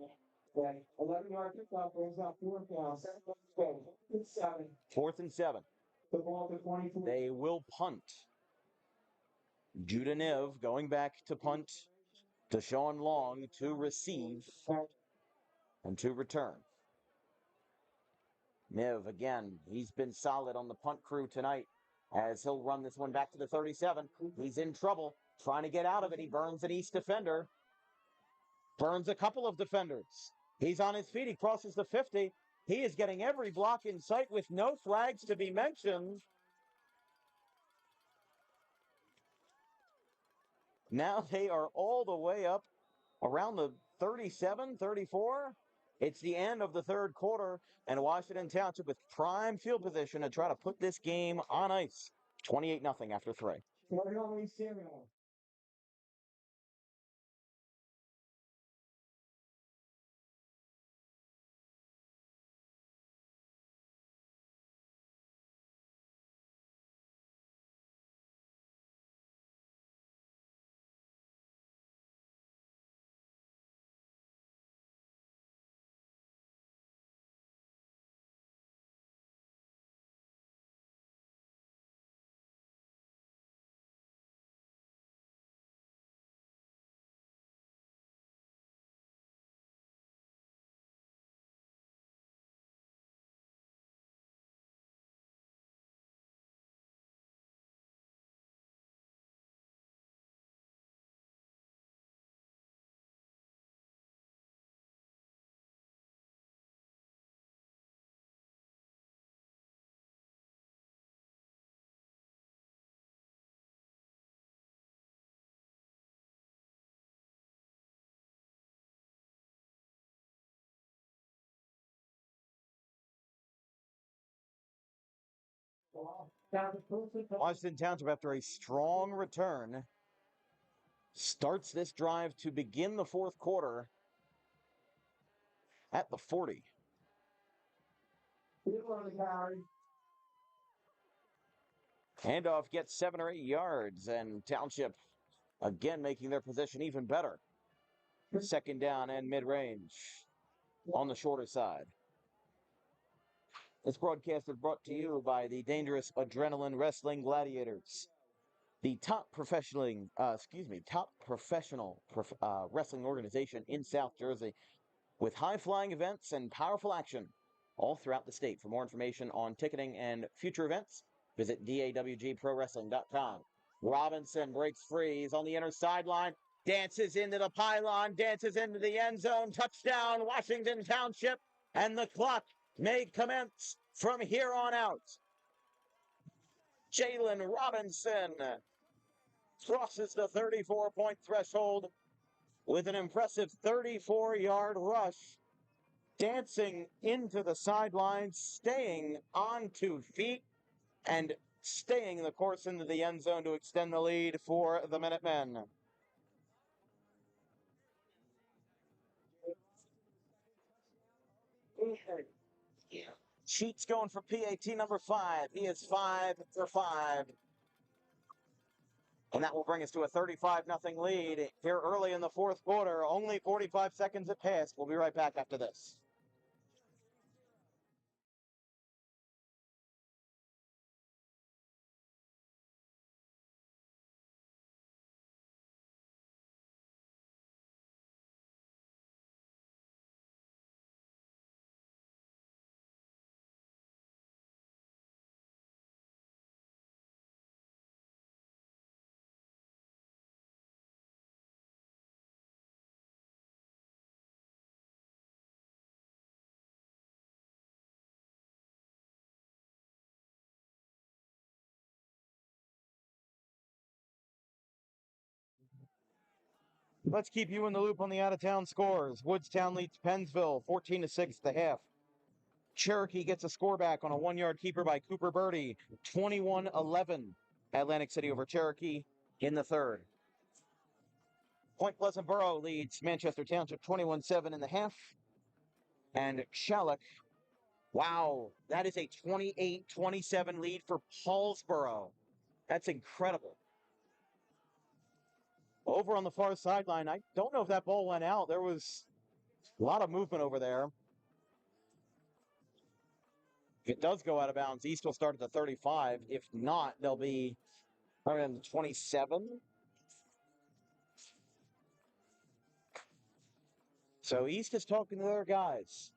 11-yard kickoff brings out 4th down. 7. 4th and 7. The ball to 23. They will punt. Judah Niv going back to punt. Deshaun Long to receive and to return. Niv, again, he's been solid on the punt crew tonight, as he'll run this one back to the 37. He's in trouble, trying to get out of it. He burns an East defender. Burns a couple of defenders. He's on his feet. He crosses the 50. He is getting every block in sight with no flags to be mentioned. Now they are all the way up around the 37, 34. It's the end of the third quarter, and Washington Township with prime field position to try to put this game on ice. 28-0 after 3. Washington Township, after a strong return, starts this drive to begin the fourth quarter at the 40. Handoff gets 7 or 8 yards, and Township again making their position even better. Second down and mid-range on the shorter side. This broadcast is brought to you by the Dangerous Adrenaline Wrestling Gladiators, the top professional wrestling organization in South Jersey, with high-flying events and powerful action all throughout the state. For more information on ticketing and future events, visit dawgprowrestling.com. Robinson breaks free. He's on the inner sideline, dances into the pylon, dances into the end zone. Touchdown, Washington Township, and the clock may commence from here on out. Jalen Robinson crosses the 34-point threshold with an impressive 34-yard rush, dancing into the sidelines, staying on 2 feet, and staying the course into the end zone to extend the lead for the Minutemen. Sheets going for PAT number 5. He is 5 for 5. And that will bring us to a 35-0 lead here early in the fourth quarter. Only 45 seconds have passed. We'll be right back after this. Let's keep you in the loop on the out-of-town scores. Woodstown leads Pennsville 14-6 at the half. Cherokee gets a score back on a 1-yard keeper by Cooper Birdie, 21-11. Atlantic City over Cherokee in the third. Point Pleasant Borough leads Manchester Township 21-7 in the half. And Shalleck, wow, that is a 28-27 lead for Paulsboro. That's incredible. Over on the far sideline, I don't know if that ball went out. There was a lot of movement over there. If it does go out of bounds, East will start at the 35. If not, they'll be around the 27. So East is talking to their guys.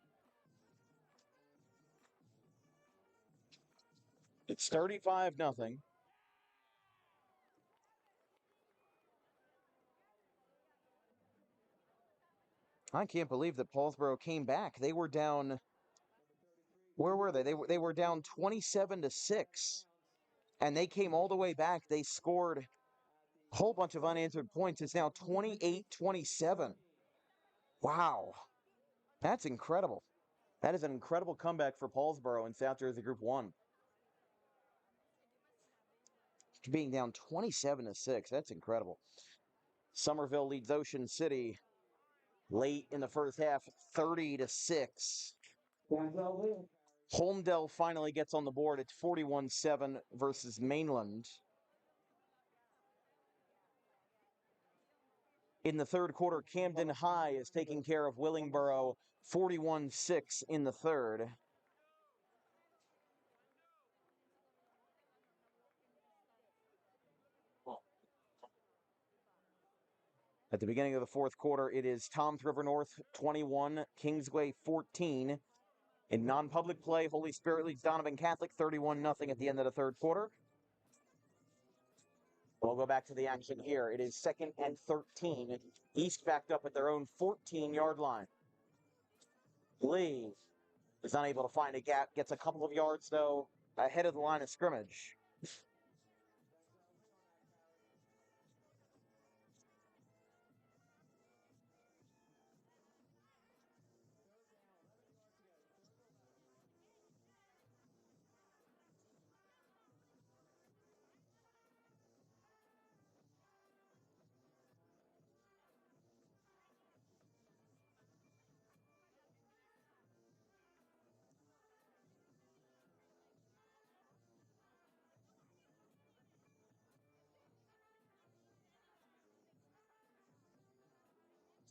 It's 35-0. I can't believe that Paulsboro came back. They were down. Where were they? They were down 27-6, and they came all the way back. They scored a whole bunch of unanswered points. It's now 28-27. Wow, that's incredible. That is an incredible comeback for Paulsboro in South Jersey Group 1. Being down 27-6, that's incredible. Somerville leads Ocean City late in the first half, 30-6. Holmdel finally gets on the board. It's 41-7 versus Mainland. In the third quarter, Camden High is taking care of Willingboro, 41-6 in the third. At the beginning of the fourth quarter, it is Toms River North 21, Kingsway 14. In non-public play, Holy Spirit leads Donovan Catholic 31-0 at the end of the third quarter. We'll go back to the action here. It is 2nd and 13. East backed up at their own 14-yard line. Lee is unable to find a gap, gets a couple of yards, though, ahead of the line of scrimmage.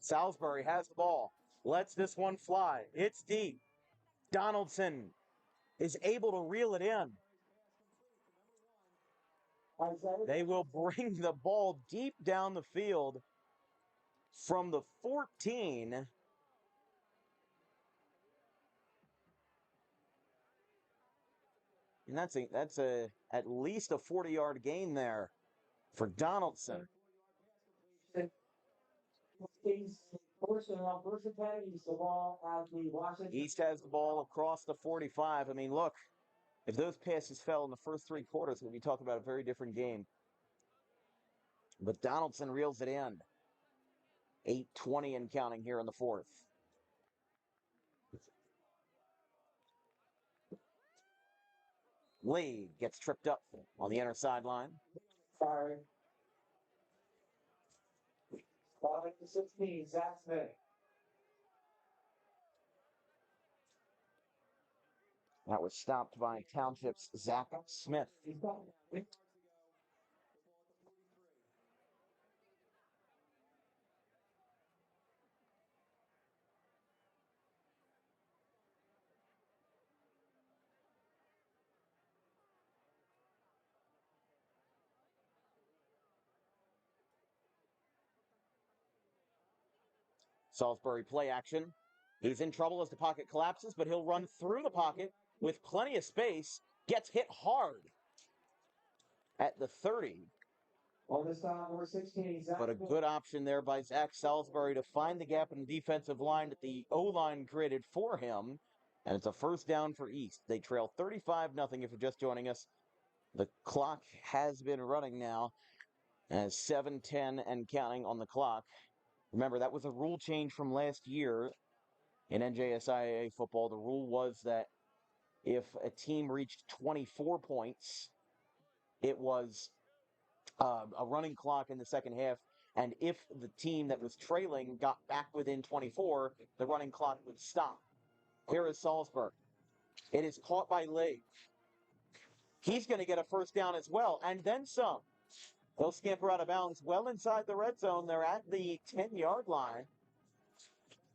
Salisbury has the ball, lets this one fly. It's deep. Donaldson is able to reel it in. They will bring the ball deep down the field from the 14. And that's at least a 40-yard gain there for Donaldson. East has the ball across the 45. I mean, look, if those passes fell in the first three quarters, we'd be talking about a very different game. But Donaldson reels it in. 8:20 and counting here in the fourth. Lee gets tripped up on the inner sideline. Sorry. Ball at the 16, Zach Smith. That was stopped by Township's Zach Smith. Salisbury play action. He's in trouble as the pocket collapses, but he'll run through the pocket with plenty of space. Gets hit hard at the 30. On this time, number 16, Zach But a Smith. good option there by Zach Salisbury to find the gap in the defensive line that the O-line created for him. And it's a first down for East. They trail 35-0 if you're just joining us. The clock has been running now as 7:10 and counting on the clock. Remember, that was a rule change from last year in NJSIAA football. The rule was that if a team reached 24 points, it was a running clock in the second half. And if the team that was trailing got back within 24, the running clock would stop. Here is Salisbury. It is caught by Lee. He's going to get a first down as well, and then some. They'll scamper out of bounds well inside the red zone. They're at the 10-yard line.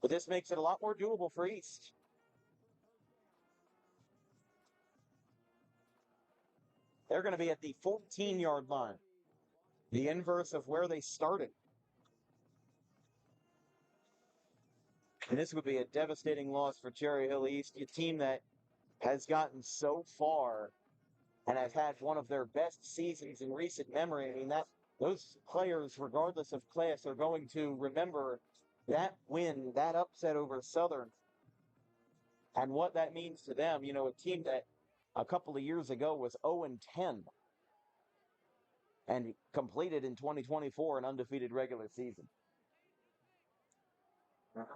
But this makes it a lot more doable for East. They're going to be at the 14-yard line. The inverse of where they started. And this would be a devastating loss for Cherry Hill East, a team that has gotten so far and has had one of their best seasons in recent memory. I mean, those players, regardless of class, are going to remember that win, that upset over Southern, and what that means to them. You know, a team that a couple of years ago was 0-10 and completed in 2024 an undefeated regular season.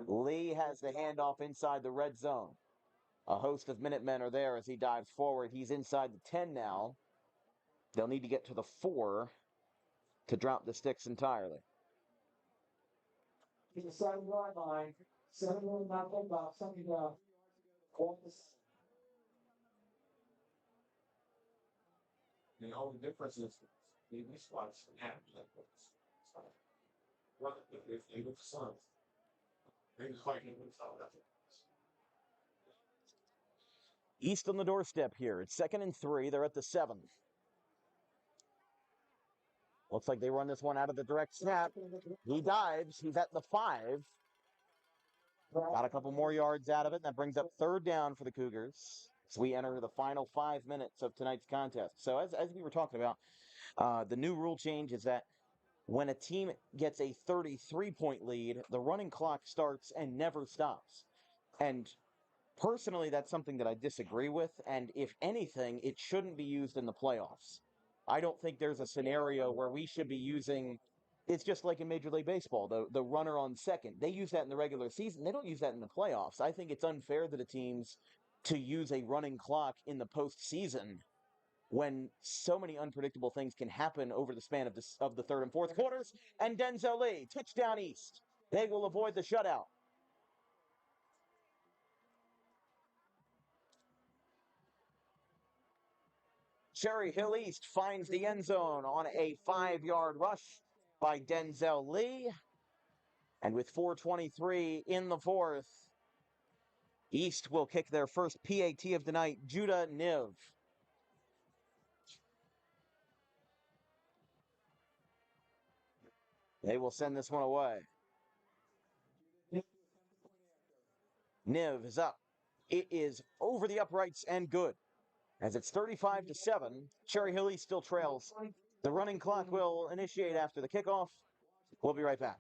Lee has the handoff inside the red zone. A host of Minutemen are there as he dives forward. He's inside the 10 now. They'll need to get to the 4 to drop the sticks entirely. He's a 7-yard line. 7-yard line, about something The only difference is the spots have if they look sun. East on the doorstep here. It's 2nd and 3. They're at the 7. Looks like they run this one out of the direct snap. He dives. He's at the 5. Got a couple more yards out of it, and that brings up 3rd down for the Cougars as we enter the final 5 minutes of tonight's contest. So as we were talking about, the new rule change is that when a team gets a 33-point lead, the running clock starts and never stops. And personally, that's something that I disagree with, and if anything, it shouldn't be used in the playoffs. I don't think there's a scenario where we should be using, it's just like in Major League Baseball, the runner on second. They use that in the regular season. They don't use that in the playoffs. I think it's unfair to the teams to use a running clock in the postseason when so many unpredictable things can happen over the span of the 3rd and 4th quarters. And Denzel Lee, touchdown East. They will avoid the shutout. Cherry Hill East finds the end zone on a 5-yard rush by Denzel Lee. And with 4:23 in the fourth, East will kick their first PAT of the night. Judah Niv. They will send this one away. Niv is up. It is over the uprights and good. As it's 35-7, Cherry Hill East still trails. The running clock will initiate after the kickoff. We'll be right back.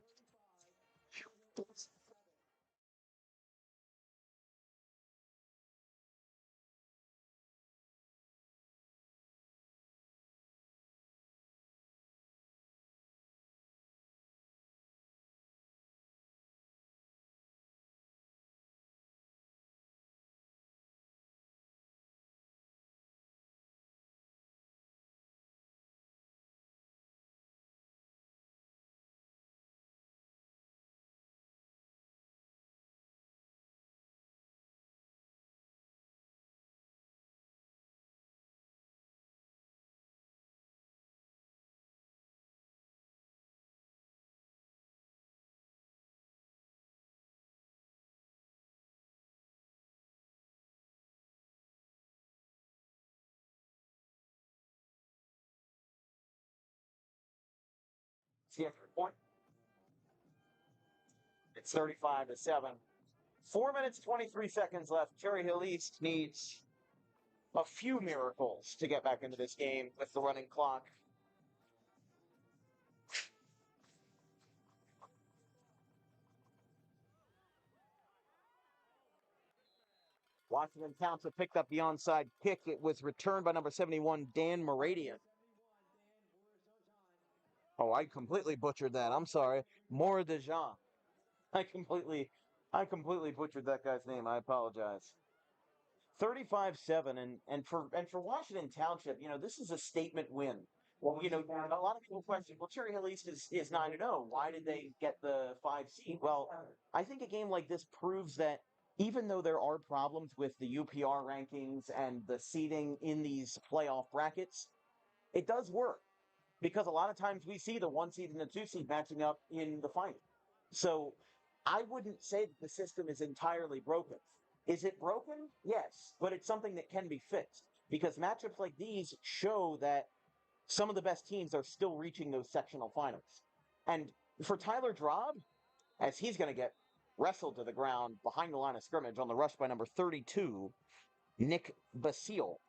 See after point. It's 35-7. 4 minutes, 23 seconds left. Cherry Hill East needs a few miracles to get back into this game with the running clock. Washington Township picked up the onside kick. It was returned by number 71, Dan Moradian. Oh, I completely butchered that. I'm sorry. Moradian. I completely butchered that guy's name. I apologize. 35-7, and for Washington Township, this is a statement win. Well, a lot of people question, well, Cherry Hill East is 9-0. Why did they get the 5 seed? Well, I think a game like this proves that even though there are problems with the UPR rankings and the seeding in these playoff brackets, it does work because a lot of times we see the 1 seed and the 2 seed matching up in the final. So I wouldn't say that the system is entirely broken. Is it broken? Yes, but it's something that can be fixed because matchups like these show that some of the best teams are still reaching those sectional finals. And for Tyler Drob, as he's going to get wrestled to the ground behind the line of scrimmage on the rush by number 32, Nick Basile.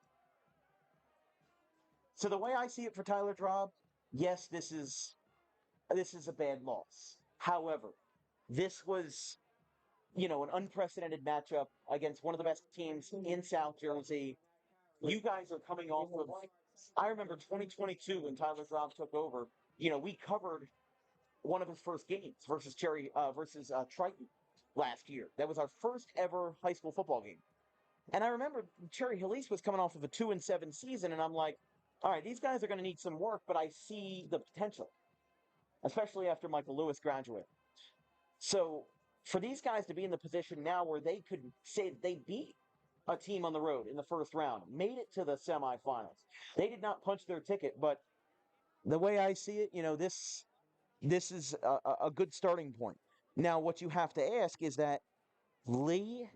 So the way I see it for Tyler Drob, yes, this is a bad loss. However, this was an unprecedented matchup against one of the best teams in South Jersey. You guys are coming off of, I remember 2022 when Tyler Drob took over. We covered one of his first games versus Triton last year. That was our first ever high school football game. And I remember Cherry Hill East was coming off of a 2-7 season, and I'm like, all right, these guys are going to need some work, but I see the potential, especially after Michael Lewis graduated. So for these guys to be in the position now where they could say that they beat a team on the road in the first round, made it to the semifinals. They did not punch their ticket, but the way I see it, this is a good starting point. Now, what you have to ask is that Lee,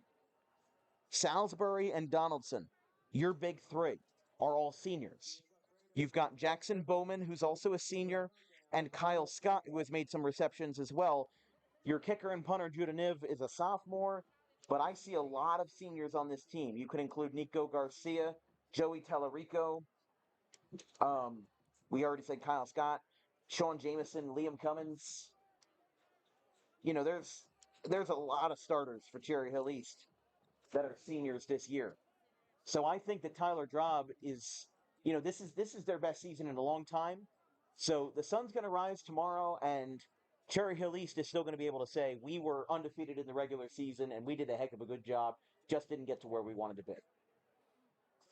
Salisbury, and Donaldson, your big three, are all seniors. You've got Jackson Bowman, who's also a senior, and Kyle Scott, who has made some receptions as well. Your kicker and punter, Judah Niv, is a sophomore, but I see a lot of seniors on this team. You could include Nico Garcia, Joey Tellerico. We already said Kyle Scott, Sean Jameson, Liam Cummins. There's a lot of starters for Cherry Hill East that are seniors this year. So I think that Tyler Drob is, this is their best season in a long time. So the sun's going to rise tomorrow, and Cherry Hill East is still going to be able to say, we were undefeated in the regular season, and we did a heck of a good job, just didn't get to where we wanted to be.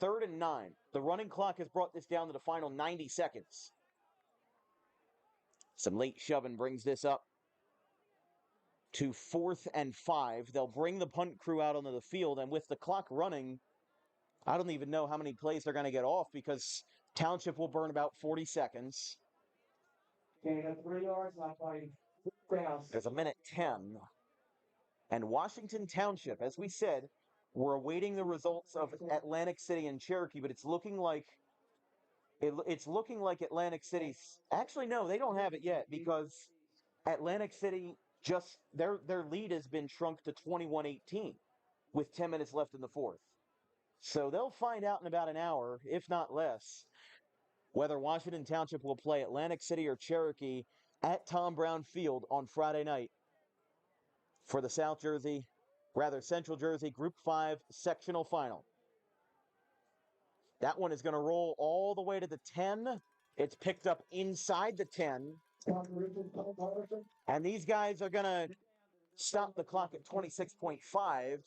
3rd and 9. The running clock has brought this down to the final 90 seconds. Some late shoving brings this up to 4th and 5. They'll bring the punt crew out onto the field, and with the clock running, I don't even know how many plays they're going to get off because Township will burn about 40 seconds. Okay, 3 yards, left, buddy. There's a minute 10. And Washington Township, as we said, we're awaiting the results of Atlantic City and Cherokee, but it's looking like Atlantic City's. Actually, no, they don't have it yet because Atlantic City just their lead has been shrunk to 21-18 with 10 minutes left in the fourth. So they'll find out in about an hour, if not less, whether Washington Township will play Atlantic City or Cherokee at Tom Brown Field on Friday night for the Central Jersey Group 5 sectional final. That one is going to roll all the way to the 10. It's picked up inside the 10. And these guys are going to stop the clock at 26.5.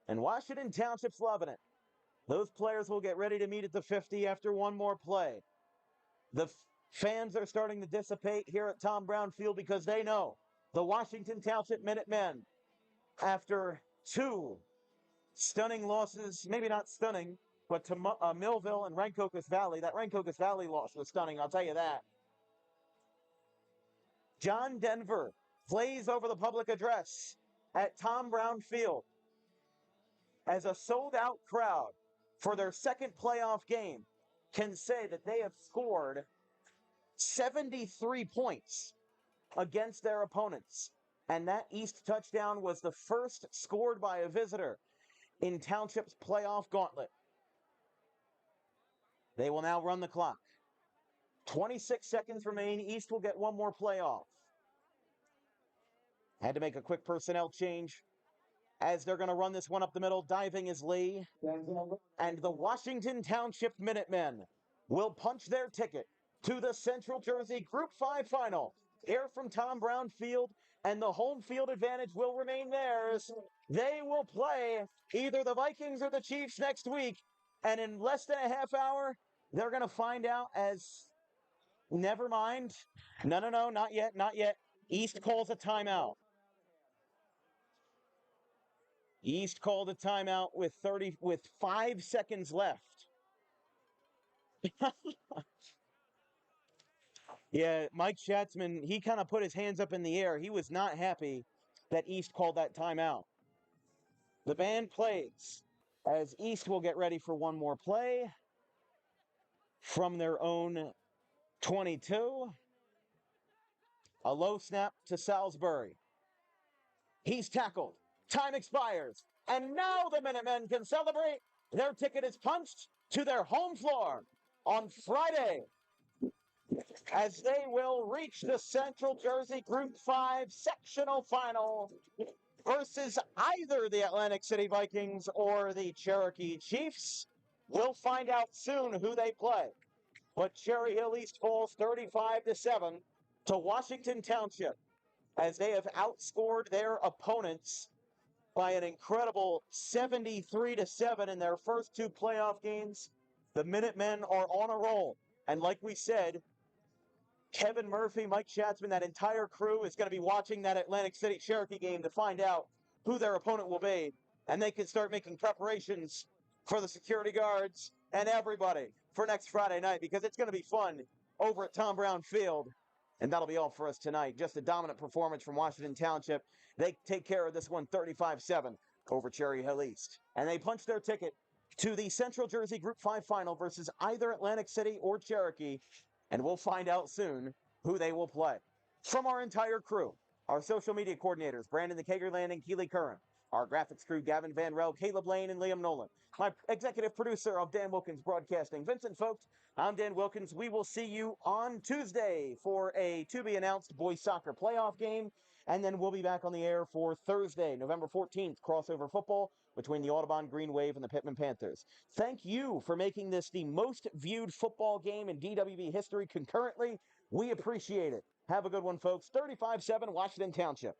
And Washington Township's loving it. Those players will get ready to meet at the 50 after one more play. The fans are starting to dissipate here at Tom Brown Field because they know the Washington Township Minutemen, after two stunning losses, maybe not stunning, but to Millville and Rancocas Valley. That Rancocas Valley loss was stunning, I'll tell you that. John Denver plays over the public address at Tom Brown Field as a sold-out crowd for their second playoff game can say that they have scored 73 points against their opponents. And that East touchdown was the first scored by a visitor in Township's playoff gauntlet. They will now run the clock. 26 seconds remain. East will get one more play off. Had to make a quick personnel change as they're going to run this one up the middle. Diving is Lee. And the Washington Township Minutemen will punch their ticket to the Central Jersey Group 5 final. Here from Tom Brown Field, and the home field advantage will remain theirs. They will play either the Vikings or the Chiefs next week. And in less than a half hour, they're going to find out as... Never mind. No, not yet, not yet. East calls a timeout. East called a timeout with 5 seconds left. Yeah, Mike Schatzman, he kind of put his hands up in the air. He was not happy that East called that timeout. The band plays as East will get ready for one more play from their own 22. A low snap to Salisbury. He's tackled. Time expires. And now the Minutemen can celebrate. Their ticket is punched to their home floor on Friday as they will reach the Central Jersey Group 5 sectional final versus either the Atlantic City Vikings or the Cherokee Chiefs. We'll find out soon who they play. But Cherry Hill East falls 35-7 to Washington Township as they have outscored their opponents by an incredible 73-7 in their first two playoff games. The Minutemen are on a roll. And like we said, Kevin Murphy, Mike Schatzman, that entire crew is going to be watching that Atlantic City Cherokee game to find out who their opponent will be. And they can start making preparations for the security guards and everybody for next Friday night, because it's going to be fun over at Tom Brown Field. And that'll be all for us tonight. Just a dominant performance from Washington Township. They take care of this one 35-7 over Cherry Hill East. And they punch their ticket to the Central Jersey Group 5 final versus either Atlantic City or Cherokee. And we'll find out soon who they will play. From our entire crew, our social media coordinators, Brandon the Kagerland and Keely Curran, our graphics crew, Gavin Van Rel, Caleb Lane, and Liam Nolan, my executive producer of Dan Wilkins Broadcasting, Vincent Folks. I'm Dan Wilkins. We will see you on Tuesday for a to-be-announced boys soccer playoff game, and then we'll be back on the air for Thursday, November 14th, crossover football between the Audubon Green Wave and the Pittman Panthers. Thank you for making this the most viewed football game in DWB history concurrently. We appreciate it. Have a good one, folks. 35-7 Washington Township.